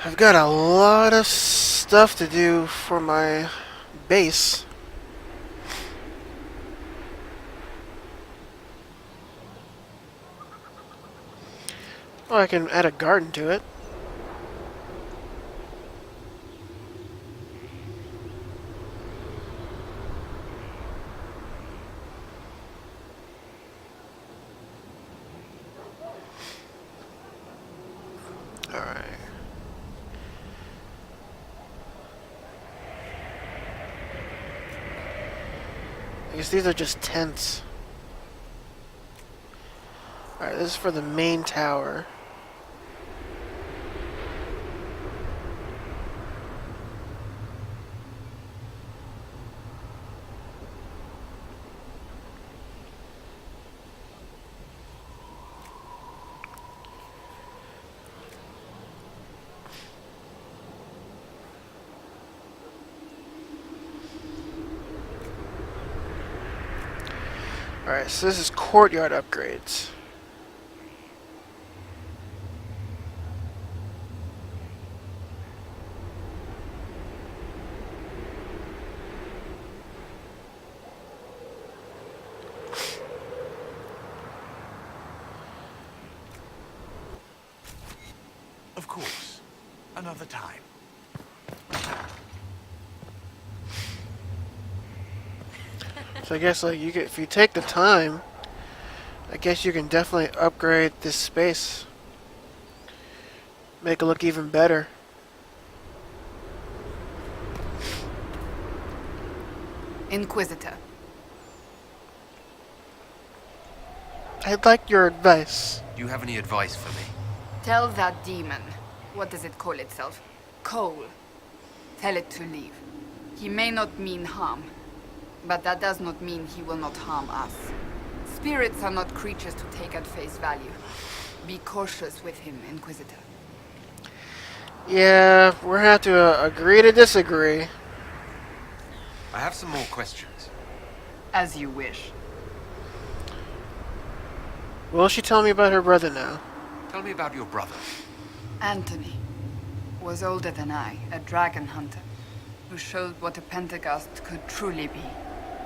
Speaker 1: I've got a lot of stuff to do for my base. Oh, I can add a garden to it. Alright. I guess these are just tents. Alright, this is for the main tower. Alright, so this is courtyard upgrades.
Speaker 15: Of course. Another time.
Speaker 1: So I guess like if you take the time, I guess you can definitely upgrade this space, make it look even better.
Speaker 4: Inquisitor.
Speaker 1: I'd like your advice.
Speaker 2: Do you have any advice for me?
Speaker 4: Tell that demon, what does it call itself? Cole. Tell it to leave. He may not mean harm, but that does not mean he will not harm us. Spirits are not creatures to take at face value. Be cautious with him, Inquisitor.
Speaker 1: Yeah, we're gonna have to agree to disagree.
Speaker 2: I have some more questions.
Speaker 4: As you wish.
Speaker 1: Will she tell me about her brother now?
Speaker 2: Tell me about your brother.
Speaker 4: Anthony was older than I, a dragon hunter, who showed what a Pentagast could truly be.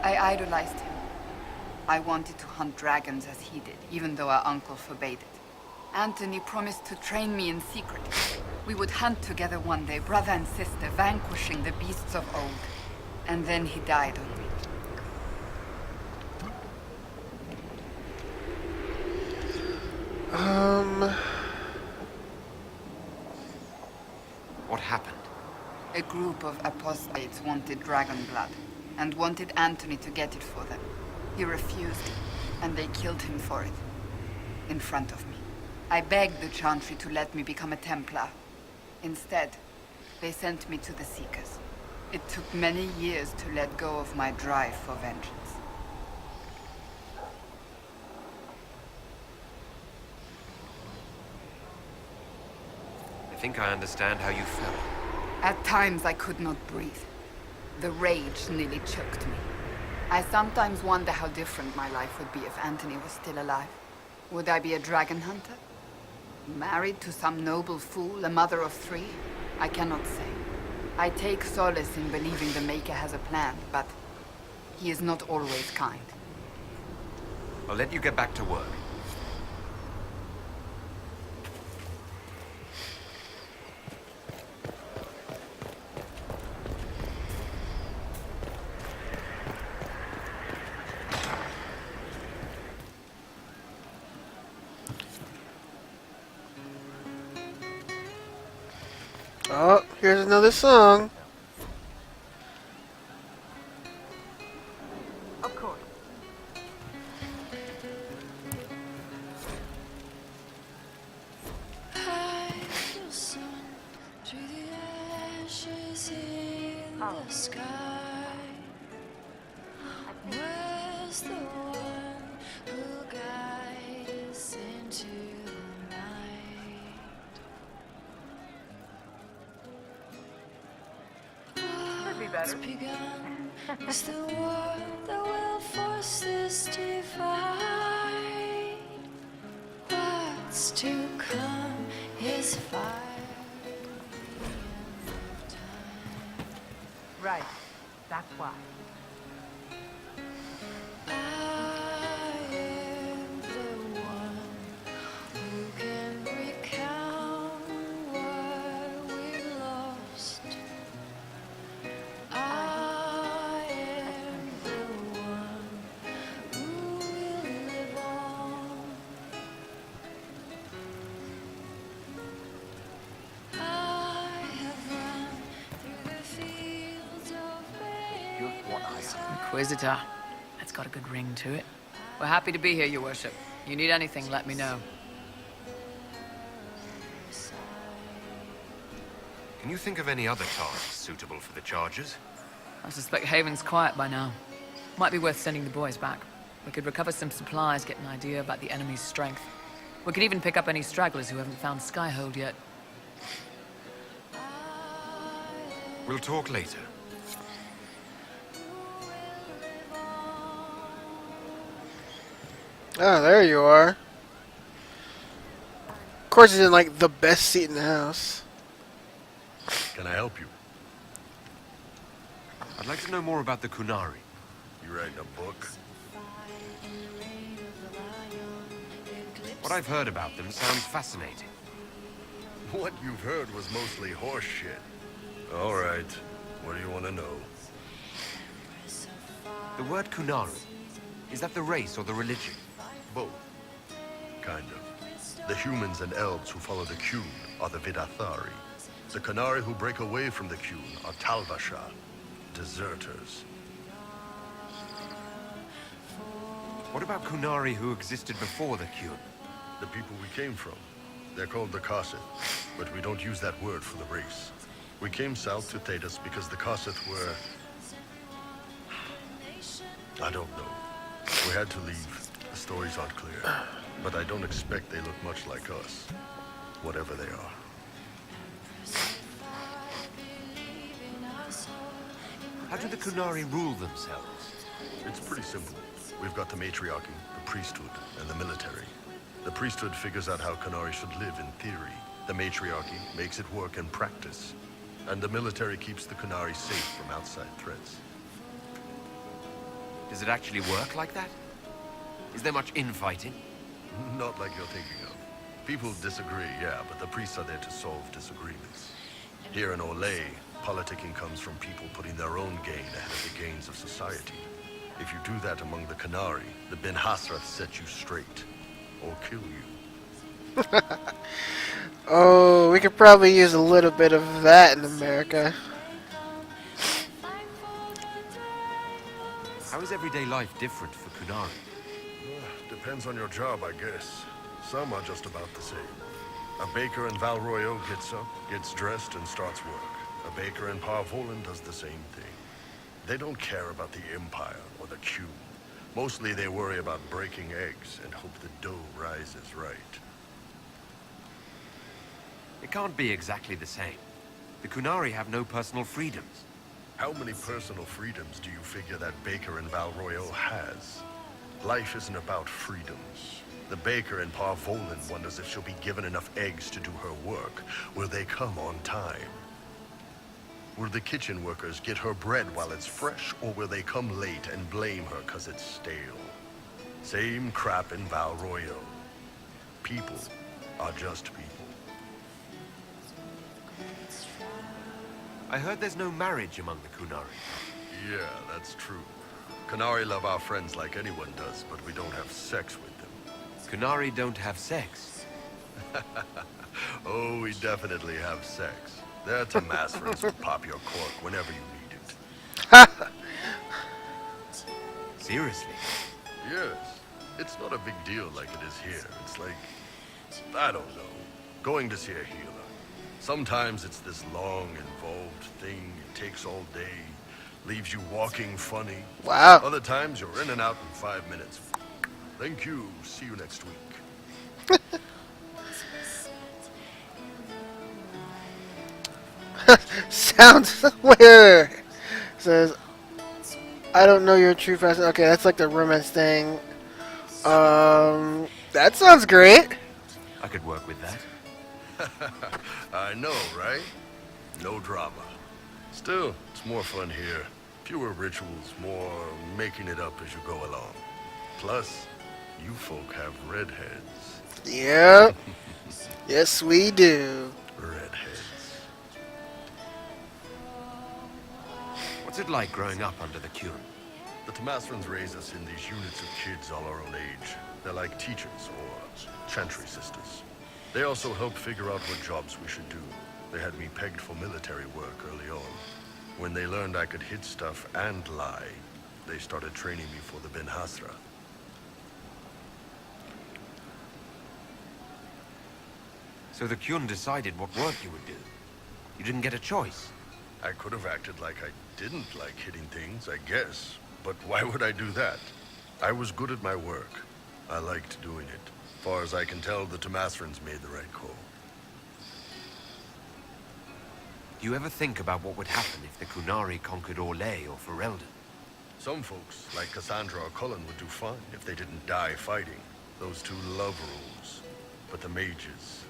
Speaker 4: I idolized him. I wanted to hunt dragons as he did, even though our uncle forbade it. Anthony promised to train me in secret. We would hunt together one day, brother and sister, vanquishing the beasts of old. And then he died on me.
Speaker 2: What happened?
Speaker 4: A group of apostates wanted dragon blood, and wanted Anthony to get it for them. He refused, and they killed him for it. In front of me. I begged the Chantry to let me become a Templar. Instead, they sent me to the Seekers. It took many years to let go of my drive for vengeance.
Speaker 2: I think I understand how you felt.
Speaker 4: At times I could not breathe. The rage nearly choked me. I sometimes wonder how different my life would be if Anthony was still alive. Would I be a dragon hunter? Married to some noble fool, a mother of 3? I cannot say. I take solace in believing the Maker has a plan, but he is not always kind.
Speaker 2: I'll let you get back to work.
Speaker 1: Oh, here's another song.
Speaker 5: Of course.
Speaker 16: The sky. Where's the one who guides us into the night? What's begun is the war that will force this divide. What's to come is fire.
Speaker 6: Right, that's why.
Speaker 16: I am the one who can recount what we lost. I am the one who will live on. I have run through the fields of pain.
Speaker 6: Inquisitor. That's got a good ring to it. We're happy to be here, Your Worship. You need anything, let me know.
Speaker 2: Can you think of any other tasks suitable for the charges?
Speaker 6: I suspect Haven's quiet by now. Might be worth sending the boys back. We could recover some supplies, get an idea about the enemy's strength. We could even pick up any stragglers who haven't found Skyhold yet.
Speaker 2: We'll talk later.
Speaker 1: Oh, there you are. Of course, he's in like the best seat in the house.
Speaker 17: Can I help you?
Speaker 2: I'd like to know more about the Kunari.
Speaker 17: You writing a book?
Speaker 2: What I've heard about them sounds fascinating.
Speaker 17: What you've heard was mostly horse shit. All right. What do you want to know?
Speaker 2: The word Kunari, is that the race or the religion?
Speaker 17: Both. Kind of. The humans and elves who follow the Qun are the Vidathari. The Kunari who break away from the Qun are Talvasha, deserters.
Speaker 2: What about Kunari who existed before the Qun?
Speaker 17: The people we came from. They're called the Kasith, but we don't use that word for the race. We came south to Thedas because the Kasith were... I don't know. We had to leave. The stories aren't clear. But I don't expect they look much like us. Whatever they are.
Speaker 2: How do the Kunari rule themselves?
Speaker 17: It's pretty simple. We've got the matriarchy, the priesthood, and the military. The priesthood figures out how Kunari should live in theory. The matriarchy makes it work in practice. And the military keeps the Kunari safe from outside threats.
Speaker 2: Does it actually work like that? Is there much infighting?
Speaker 17: Not like you're thinking of. People disagree, yeah, but the priests are there to solve disagreements. Here in Olay, politicking comes from people putting their own gain ahead of the gains of society. If you do that among the Kunari, the Ben Hasrath set you straight. Or kill you.
Speaker 1: Oh, we could probably use a little bit of that in America.
Speaker 2: How is everyday life different for Kunari?
Speaker 17: Depends on your job, I guess. Some are just about the same. A baker in Val Royeaux gets up, gets dressed, and starts work. A baker in Parvolan does the same thing. They don't care about the Empire or the Q. Mostly they worry about breaking eggs and hope the dough rises right.
Speaker 2: It can't be exactly the same. The Kunari have no personal freedoms.
Speaker 17: How many personal freedoms do you figure that baker in Val Royeaux has? Life isn't about freedoms. The baker in Parvolan wonders if she'll be given enough eggs to do her work. Will they come on time? Will the kitchen workers get her bread while it's fresh, or will they come late and blame her because it's stale? Same crap in Val Royeaux. People are just people.
Speaker 2: I heard there's no marriage among the Kunari.
Speaker 17: Yeah, that's true. Kunari love our friends like anyone does, but we don't have sex with them.
Speaker 2: Kunari don't have sex.
Speaker 17: Oh, we definitely have sex. Their Tamasrans will pop your cork whenever you need it.
Speaker 2: Seriously?
Speaker 17: Yes. It's not a big deal like it is here. It's like, I don't know, going to see a healer. Sometimes it's this long, involved thing. It takes all day. Leaves you walking funny.
Speaker 1: Wow.
Speaker 17: Other times you're in and out in 5 minutes. Thank you. See you next week.
Speaker 1: Sounds weird. Says, I don't know your true fashion. Okay, that's like the romance thing. That sounds great.
Speaker 2: I could work with that.
Speaker 17: I know, right? No drama. Still, it's more fun here. Fewer rituals, more making it up as you go along. Plus, you folk have redheads.
Speaker 1: Yep. Yes, we do.
Speaker 17: Redheads.
Speaker 2: What's it like growing up under the Qun?
Speaker 17: The Tamasrans raise us in these units of kids all our own age. They're like teachers or chantry sisters. They also help figure out what jobs we should do. They had me pegged for military work early on. When they learned I could hit stuff and lie, they started training me for the Ben Hasra.
Speaker 2: So the Qun decided what work you would do. You didn't get a choice.
Speaker 17: I could have acted like I didn't like hitting things, I guess. But why would I do that? I was good at my work. I liked doing it. As far as I can tell, the Tamasrans made the right call.
Speaker 2: Do you ever think about what would happen if the Kunari conquered Orlais or Ferelden?
Speaker 17: Some folks, like Cassandra or Cullen, would do fine if they didn't die fighting. Those two love rules. But the mages...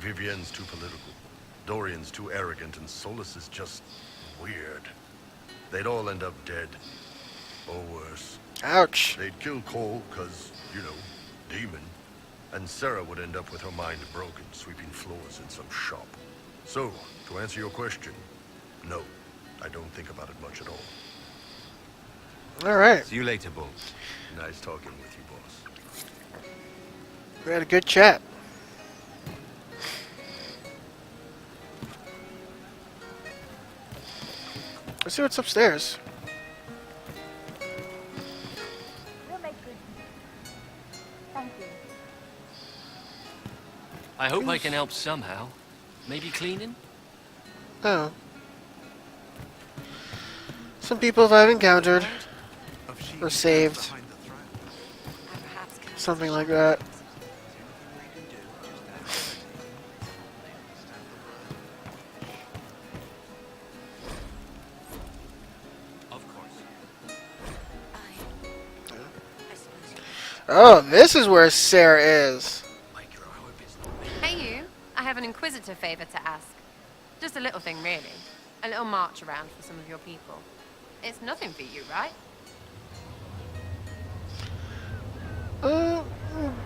Speaker 17: Vivienne's too political. Dorian's too arrogant, and Solus is just... weird. They'd all end up dead. Or worse.
Speaker 1: Ouch.
Speaker 17: They'd kill Cole, cause, you know, demon. And Sarah would end up with her mind broken, sweeping floors in some shop. So, to answer your question, no, I don't think about it much at all.
Speaker 1: All right.
Speaker 2: See you later, Bull.
Speaker 17: Nice talking with you, boss.
Speaker 1: We had a good chat. Let's see what's upstairs.
Speaker 18: I hope I can help somehow. Maybe cleaning?
Speaker 1: Oh. Some people I've encountered or saved. Something like that. Oh, this is where Sarah is.
Speaker 19: Hey you, I have an inquisitor favor to ask. Just a little thing really. A little march around for some of your people. It's nothing for you, right?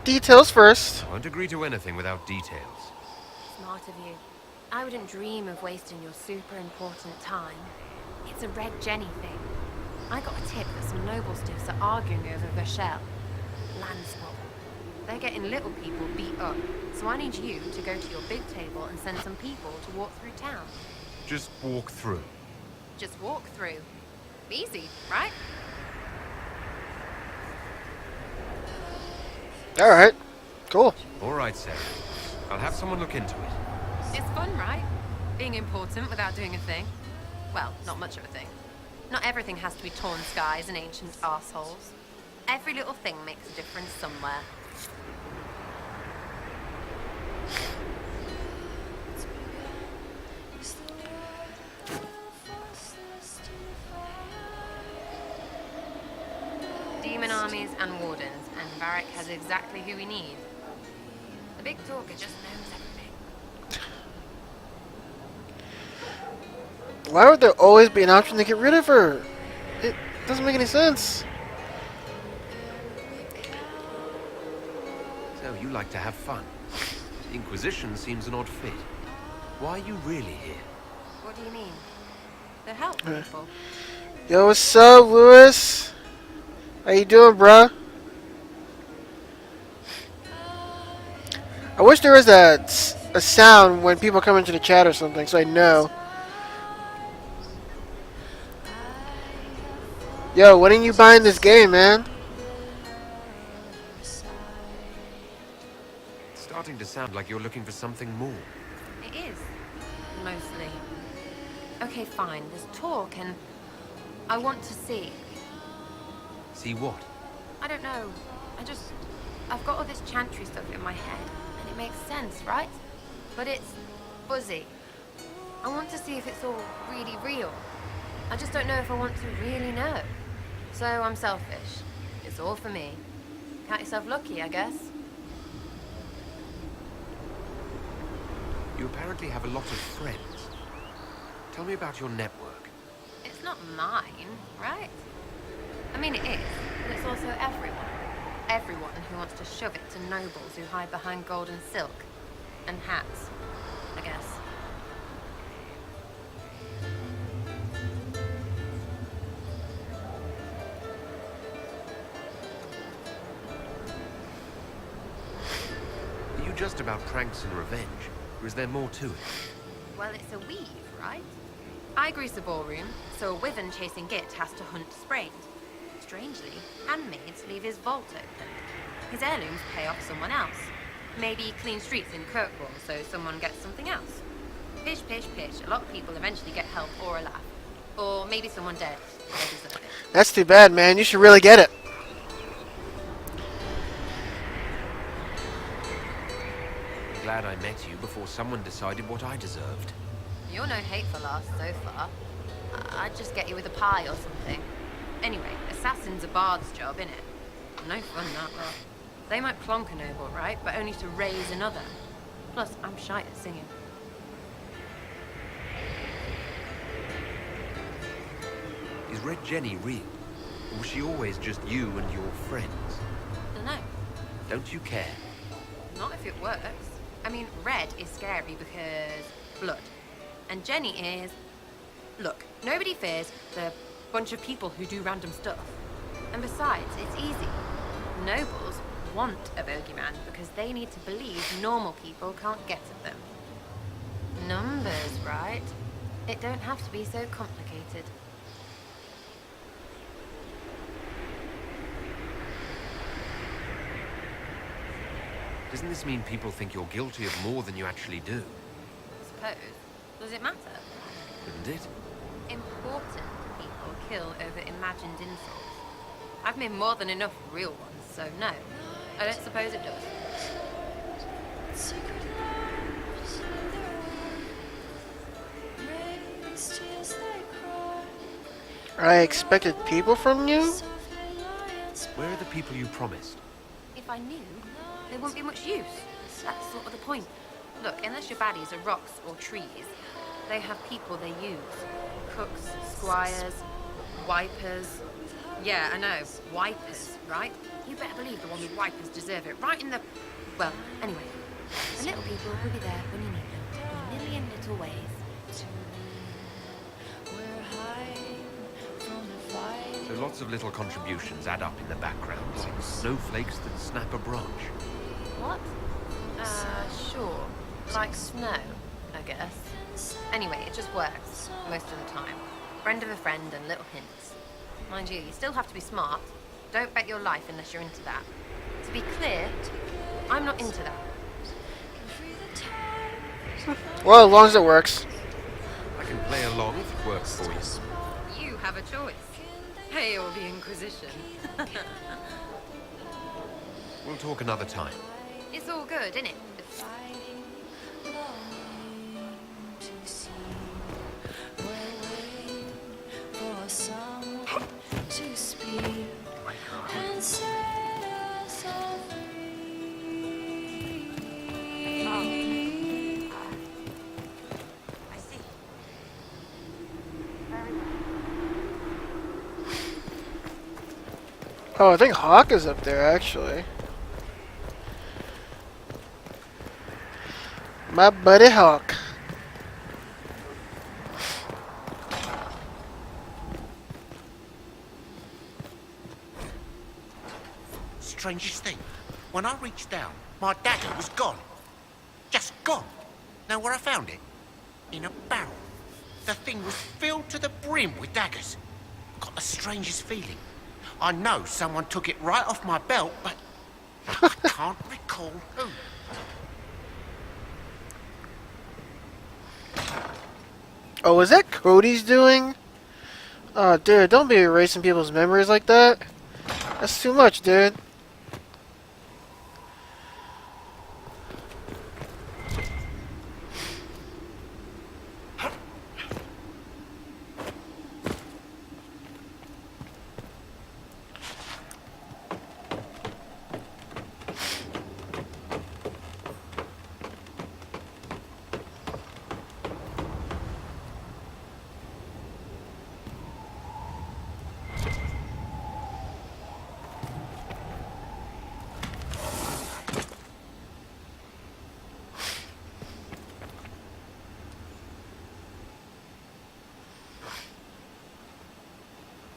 Speaker 1: Details first.
Speaker 2: I won't agree to anything without details.
Speaker 12: Smart of you. I wouldn't dream of wasting your super important time. It's a Red Jenny thing. I got a tip that some noble stiffs are arguing over Vachelle. Land swap. They're getting little people beat up, so I need you to go to your big table and send some people to walk through town.
Speaker 2: Just walk through.
Speaker 19: Just walk through. Easy, right?
Speaker 1: Alright. Cool.
Speaker 2: Alright, Sarah. I'll have someone look into it.
Speaker 19: It's fun, right? Being important without doing a thing. Well, not much of a thing. Not everything has to be torn skies and ancient arseholes. Every little thing makes a difference somewhere. Demon armies and wardens, and Varric has exactly who we need. The big talker just knows everything.
Speaker 1: Why would there always be an option to get rid of her? It doesn't make any sense.
Speaker 2: So you like to have fun. The Inquisition seems an odd fit. Why are you really here?
Speaker 19: What do you mean? To help people.
Speaker 1: Yo, what's up, Lewis? How you doing, bruh? I wish there was a sound when people come into the chat or something, so I know. Yo, when are you buying this game, man?
Speaker 2: It's starting to sound like you're looking for something more.
Speaker 19: It is. Mostly. Okay, fine. There's talk and I want to see.
Speaker 2: See what?
Speaker 19: I don't know. I've got all this chantry stuff in my head and it makes sense, right? But it's fuzzy. I want to see if it's all really real. I just don't know if I want to really know. So I'm selfish. It's all for me. Count yourself lucky, I guess.
Speaker 2: You apparently have a lot of friends. Tell me about your network.
Speaker 19: It's not mine, right? I mean, it is, but it's also everyone. Everyone who wants to shove it to nobles who hide behind gold and silk. And hats, I guess.
Speaker 2: Are you just about pranks and revenge, or is there more to it?
Speaker 19: Well, it's a weave, right? I grease a ballroom, so a wyvern chasing Git has to hunt sprained. Strangely, handmaids leave his vault open. His heirlooms pay off someone else. Maybe clean streets in Kirkwall so someone gets something else. Pish, pish, pish. A lot of people eventually get help or a laugh. Or maybe someone dead. They deserve it.
Speaker 1: That's too bad, man. You should really get it.
Speaker 2: I'm glad I met you before someone decided what I deserved.
Speaker 19: You're no hateful ass so far. I'd just get you with a pie or something. Anyway, assassin's a bard's job, innit? No fun, that lot. They might clonk a noble, right? But only to raise another. Plus, I'm shy at singing.
Speaker 2: Is Red Jenny real? Or was she always just you and your friends?
Speaker 19: Dunno.
Speaker 2: Don't you care?
Speaker 19: Not if it works. I mean, red is scary because blood. And Jenny is... Look, nobody fears the Bunch of people who do random stuff. And besides, it's easy. Nobles want a bogeyman because they need to believe normal people can't get at them. Numbers, right? It don't have to be so complicated.
Speaker 2: Doesn't this mean people think you're guilty of more than you actually do?
Speaker 19: Suppose. Does it matter?
Speaker 2: Wouldn't it?
Speaker 19: Important people kill over imagined insults. I've made more than enough real ones, so no. I don't suppose it does.
Speaker 1: I expected people from you?
Speaker 2: Where are the people you promised?
Speaker 19: If I knew, there wouldn't be much use. That's sort of the point. Look, unless your baddies are rocks or trees, they have people they use. Cooks, squires, wipers. Yeah, I know, wipers, right? You better believe the ones with wipers deserve it. Right in the... Well, anyway. The little people will be there when you need them, in a million little ways.
Speaker 2: So lots of little contributions add up in the background, like snowflakes that snap a branch.
Speaker 19: What? Sure. Like snow, I guess. Anyway, it just works, most of the time. Friend of a friend and little hints. Mind you still have to be smart. Don't bet your life unless you're into that. To be clear, I'm not into that.
Speaker 1: Well, as long as it works.
Speaker 2: I can play along if it works for you.
Speaker 19: You have a choice. Hail the Inquisition.
Speaker 2: We'll talk another time.
Speaker 19: It's all good, isn't it?
Speaker 1: Oh, I think Hawk is up there, actually. My buddy Hawk.
Speaker 8: Strangest thing, when I reached down, my dagger was gone. Just gone. Know where I found it? In a barrel. The thing was filled to the brim with daggers. Got the strangest feeling. I know someone took it right off my belt, but I can't recall who.
Speaker 1: Oh, was that Cody's doing? Oh, dude, don't be erasing people's memories like that. That's too much, dude.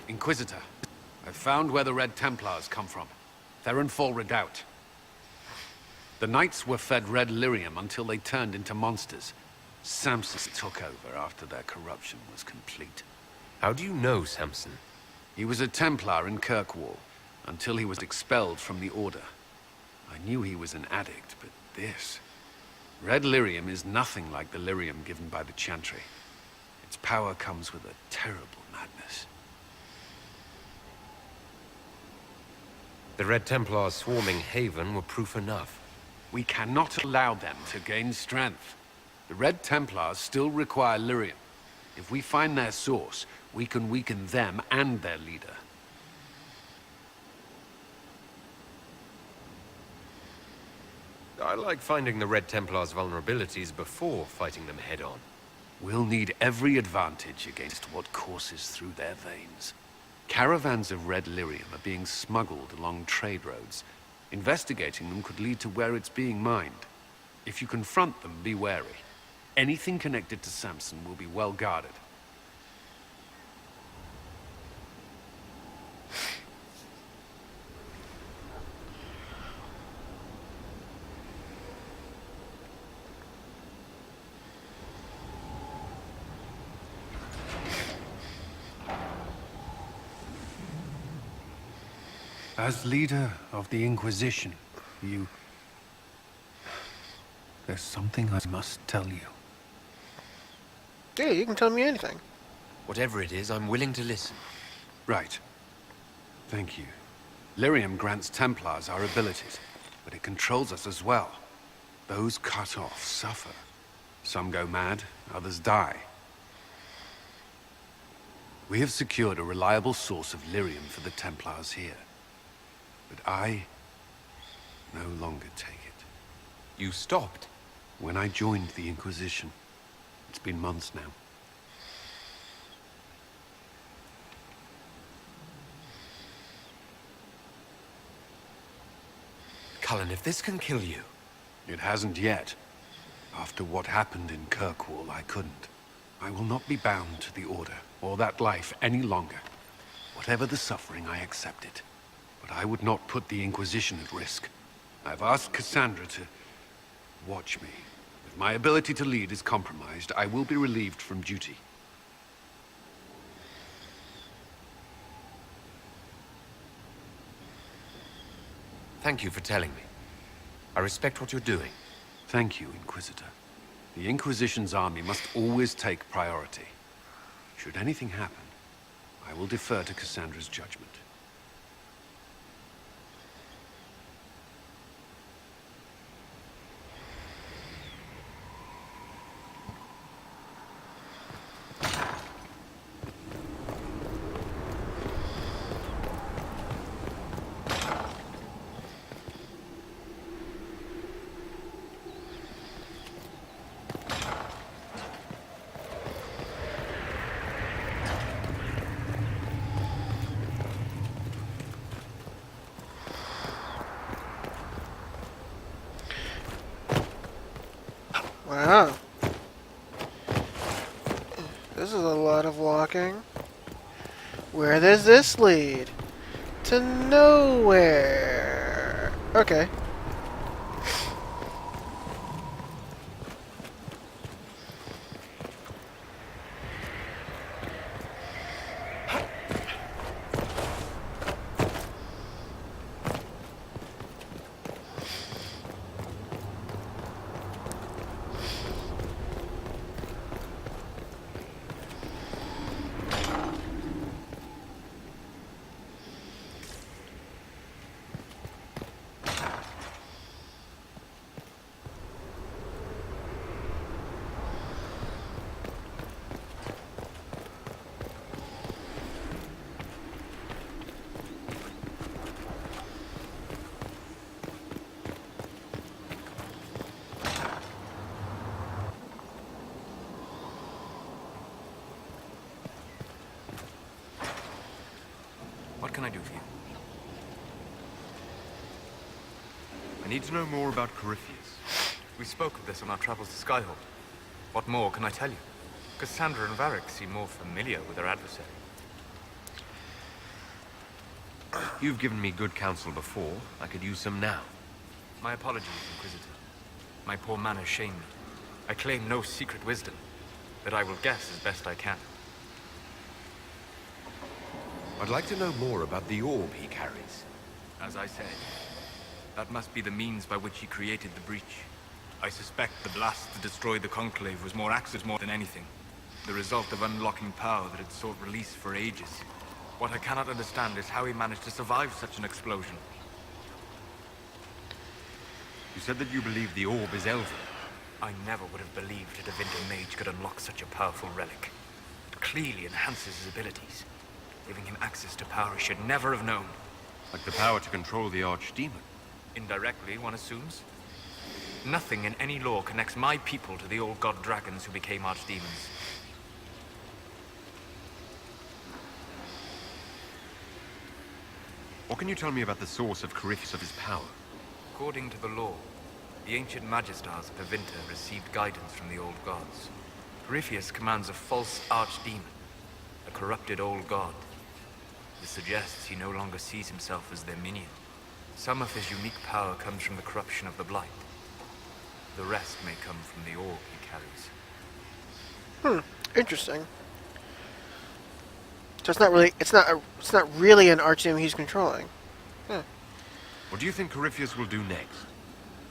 Speaker 20: Inquisitor, I've found where the Red Templars come from. Therenfall Redoubt. The Knights were fed red lyrium until they turned into monsters. Samson took over after their corruption was complete.
Speaker 2: How do you know Samson?
Speaker 20: He was a Templar in Kirkwall, until he was expelled from the Order. I knew he was an addict, but this... Red lyrium is nothing like the lyrium given by the Chantry. Its power comes with a terrible madness.
Speaker 2: The Red Templars swarming Haven were proof enough.
Speaker 20: We cannot allow them to gain strength. The Red Templars still require lyrium. If we find their source, we can weaken them and their leader.
Speaker 2: I like finding the Red Templars' vulnerabilities before fighting them head-on.
Speaker 20: We'll need every advantage against what courses through their veins. Caravans of red lyrium are being smuggled along trade roads. Investigating them could lead to where it's being mined. If you confront them, be wary. Anything connected to Samson will be well guarded. As leader of the Inquisition, there's something I must tell you.
Speaker 1: Yeah, you can tell me anything.
Speaker 2: Whatever it is, I'm willing to listen.
Speaker 20: Right. Thank you. Lyrium grants Templars our abilities, but it controls us as well. Those cut off suffer. Some go mad, others die. We have secured a reliable source of lyrium for the Templars here. But I no longer take it.
Speaker 2: You stopped?
Speaker 20: When I joined the Inquisition. It's been months now.
Speaker 2: Cullen, if this can kill you...
Speaker 20: It hasn't yet. After what happened in Kirkwall, I couldn't. I will not be bound to the Order, or that life any longer. Whatever the suffering, I accept it. But I would not put the Inquisition at risk. I've asked Cassandra to watch me. If my ability to lead is compromised, I will be relieved from duty.
Speaker 2: Thank you for telling me. I respect what you're doing.
Speaker 20: Thank you, Inquisitor. The Inquisition's army must always take priority. Should anything happen, I will defer to Cassandra's judgment.
Speaker 1: Wow. This is a lot of walking. Where does this lead? To nowhere. Okay.
Speaker 2: What can I do for you? I need to know more about Corypheus.
Speaker 21: We spoke of this on our travels to Skyhold. What more can I tell you? Cassandra and Varric seem more familiar with their adversary.
Speaker 2: You've given me good counsel before. I could use some now.
Speaker 21: My apologies, Inquisitor. My poor manners shame me. I claim no secret wisdom, but I will guess as best I can.
Speaker 2: I'd like to know more about the orb he carries.
Speaker 21: As I said, that must be the means by which he created the breach. I suspect the blast to destroy the Conclave was more accident than anything. The result of unlocking power that had sought release for ages. What I cannot understand is how he managed to survive such an explosion.
Speaker 2: You said that you believe the orb is elven.
Speaker 21: I never would have believed a Divinity Mage could unlock such a powerful relic. It clearly enhances his abilities, giving him access to power he should never have known.
Speaker 2: Like the power to control the Archdemon.
Speaker 21: Indirectly, one assumes. Nothing in any law connects my people to the old god dragons who became archdemons.
Speaker 2: What can you tell me about the source of Corypheus of his power?
Speaker 21: According to the law, the ancient Magistars of Tevinter received guidance from the old gods. Corypheus commands a false archdemon, a corrupted old god. This suggests he no longer sees himself as their minion. Some of his unique power comes from the corruption of the Blight. The rest may come from the orb he carries.
Speaker 1: Interesting. So it's not really an archdemon he's controlling. Huh.
Speaker 2: What do you think Corypheus will do next?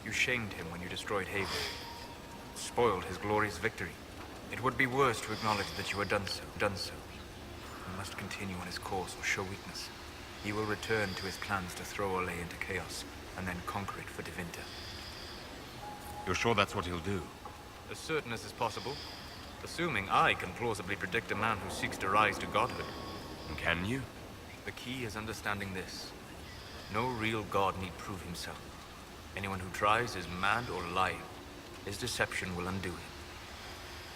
Speaker 21: You shamed him when you destroyed Haven. Spoiled his glorious victory. It would be worse to acknowledge that you had done so. He must continue on his course or show weakness. He will return to his plans to throw Olay into chaos, and then conquer it for Devinter.
Speaker 2: You're sure that's what he'll do?
Speaker 21: As certain as is possible. Assuming I can plausibly predict a man who seeks to rise to godhood.
Speaker 2: And can you?
Speaker 21: The key is understanding this. No real god need prove himself. Anyone who tries is mad or lying. His deception will undo him,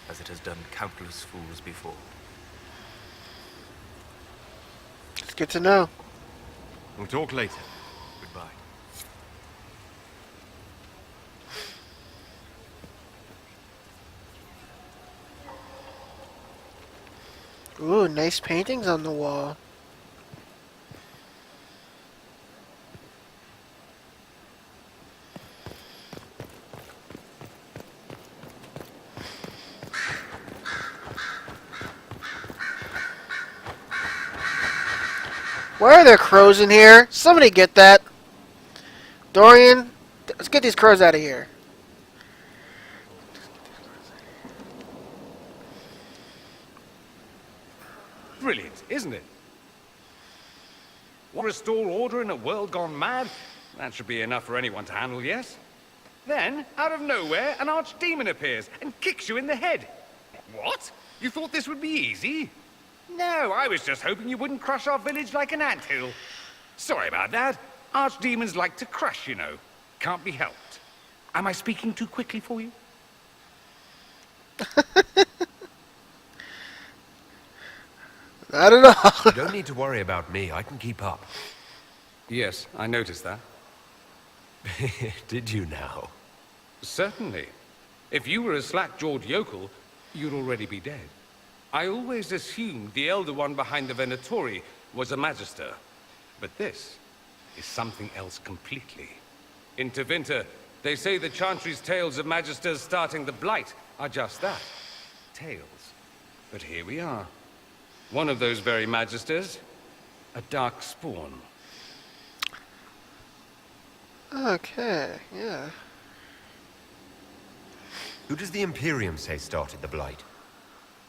Speaker 21: as it has done countless fools before.
Speaker 1: It's good to know.
Speaker 2: We'll talk later.
Speaker 21: Goodbye.
Speaker 1: Ooh, nice paintings on the wall. Why are there crows in here? Somebody get that. Dorian, let's get these crows out of here.
Speaker 3: Brilliant, isn't it? Restore order in a world gone mad? That should be enough for anyone to handle, yes? Then, out of nowhere, an archdemon appears and kicks you in the head. What? You thought this would be easy? No, I was just hoping you wouldn't crush our village like an anthill. Sorry about that. Archdemons like to crush, you know. Can't be helped. Am I speaking too quickly for you?
Speaker 1: I don't know.
Speaker 2: You don't need to worry about me. I can keep up.
Speaker 3: Yes, I noticed that.
Speaker 2: Did you now?
Speaker 3: Certainly. If you were a slack-jawed yokel, you'd already be dead. I always assumed the Elder One behind the Venatori was a Magister. But this is something else completely. In Tevinter, they say the Chantry's tales of Magisters starting the Blight are just that. Tales. But here we are. One of those very Magisters, a dark spawn.
Speaker 1: Okay, yeah.
Speaker 2: Who does the Imperium say started the Blight?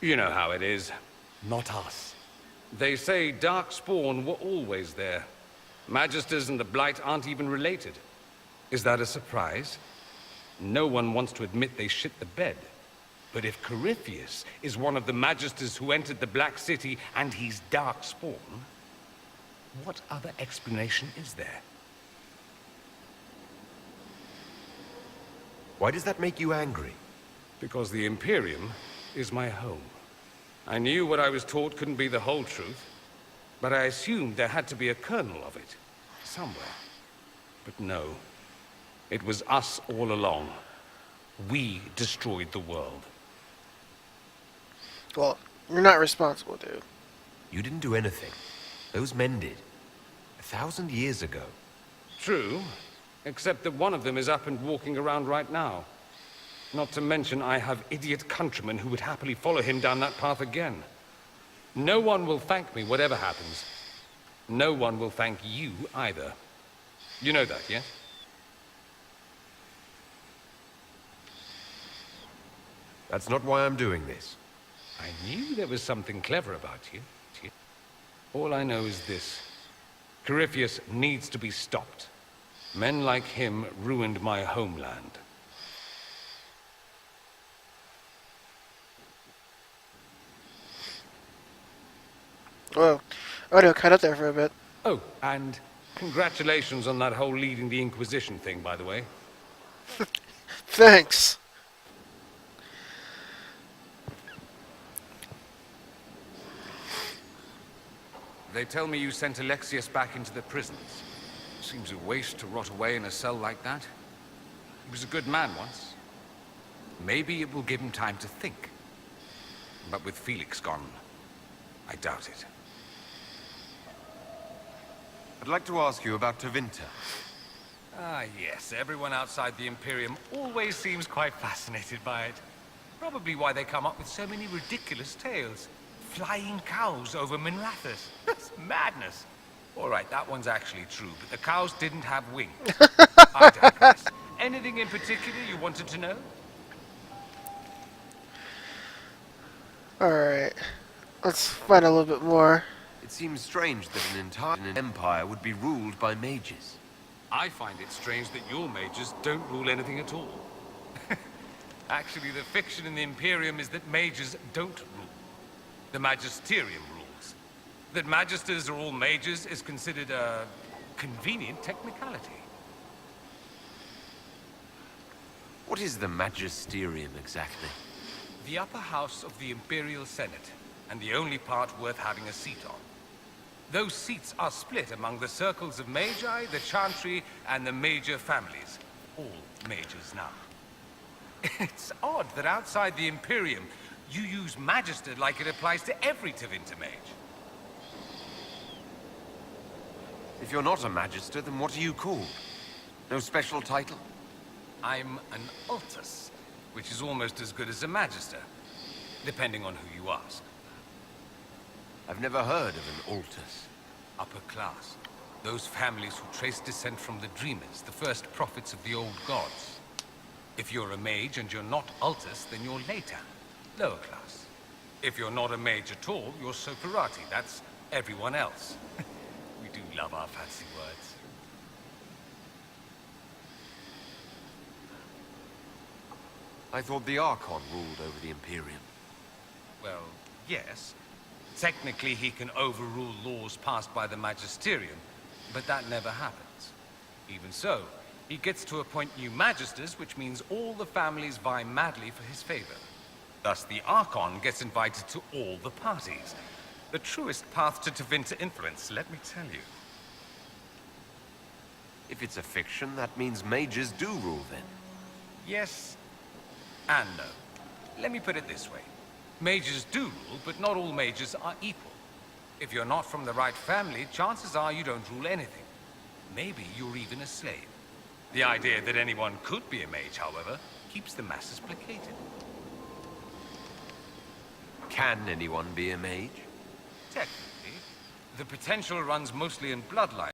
Speaker 3: You know how it is. Not us. They say Darkspawn were always there. Magisters and the Blight aren't even related. Is that a surprise? No one wants to admit they shit the bed. But if Corypheus is one of the Magisters who entered the Black City and he's Darkspawn, what other explanation is there?
Speaker 2: Why does that make you angry?
Speaker 3: Because the Imperium is my home. I knew what I was taught couldn't be the whole truth, but I assumed there had to be a kernel of it, somewhere. But no, it was us all along. We destroyed the world.
Speaker 1: Well, you're not responsible, dude.
Speaker 2: You didn't do anything. Those men did. 1,000 years ago.
Speaker 3: True, except that one of them is up and walking around right now. Not to mention I have idiot countrymen who would happily follow him down that path again. No one will thank me whatever happens. No one will thank you either. You know that, yes?
Speaker 2: That's not why I'm doing this.
Speaker 3: I knew there was something clever about you. All I know is this. Corypheus needs to be stopped. Men like him ruined my homeland.
Speaker 1: Whoa. Audio cut up there for a bit.
Speaker 3: Oh, and congratulations on that whole leading the Inquisition thing, by the way.
Speaker 1: Thanks.
Speaker 3: They tell me you sent Alexius back into the prisons. Seems a waste to rot away in a cell like that. He was a good man once. Maybe it will give him time to think. But with Felix gone, I doubt it.
Speaker 2: I'd like to ask you about Tevinter.
Speaker 3: Ah, yes. Everyone outside the Imperium always seems quite fascinated by it. Probably why they come up with so many ridiculous tales. Flying cows over Minrathous. That's madness. All right, that one's actually true, but the cows didn't have wings. I digress. Anything in particular you wanted to know?
Speaker 1: Alright. Let's find a little bit more.
Speaker 2: It seems strange that an entire empire would be ruled by mages.
Speaker 3: I find it strange that your mages don't rule anything at all. Actually, the fiction in the Imperium is that mages don't rule. The Magisterium rules. That magisters are all mages is considered a convenient technicality.
Speaker 2: What is the Magisterium exactly?
Speaker 3: The upper house of the Imperial Senate, and the only part worth having a seat on. Those seats are split among the circles of Magi, the Chantry, and the major families. All mages now. It's odd that outside the Imperium, you use Magister like it applies to every Tevinter mage.
Speaker 2: If you're not a Magister, then what are you called? No special title?
Speaker 3: I'm an Altus, which is almost as good as a Magister, depending on who you ask.
Speaker 2: I've never heard of an Altus.
Speaker 3: Upper class. Those families who trace descent from the Dreamers, the first prophets of the old gods. If you're a mage and you're not Altus, then you're later. Lower class. If you're not a mage at all, you're Sokarati. That's everyone else. We do love our fancy words.
Speaker 2: I thought the Archon ruled over the Imperium.
Speaker 3: Well, yes. Technically, he can overrule laws passed by the Magisterium, but that never happens. Even so, he gets to appoint new Magisters, which means all the families vie madly for his favor. Thus, the Archon gets invited to all the parties. The truest path to Tevinter influence, let me tell you.
Speaker 2: If it's a fiction, that means mages do rule then.
Speaker 3: Yes and no. Let me put it this way. Mages do rule, but not all mages are equal. If you're not from the right family, chances are you don't rule anything. Maybe you're even a slave. The idea that anyone could be a mage, however, keeps the masses placated.
Speaker 2: Can anyone be a mage?
Speaker 3: Technically, the potential runs mostly in bloodline.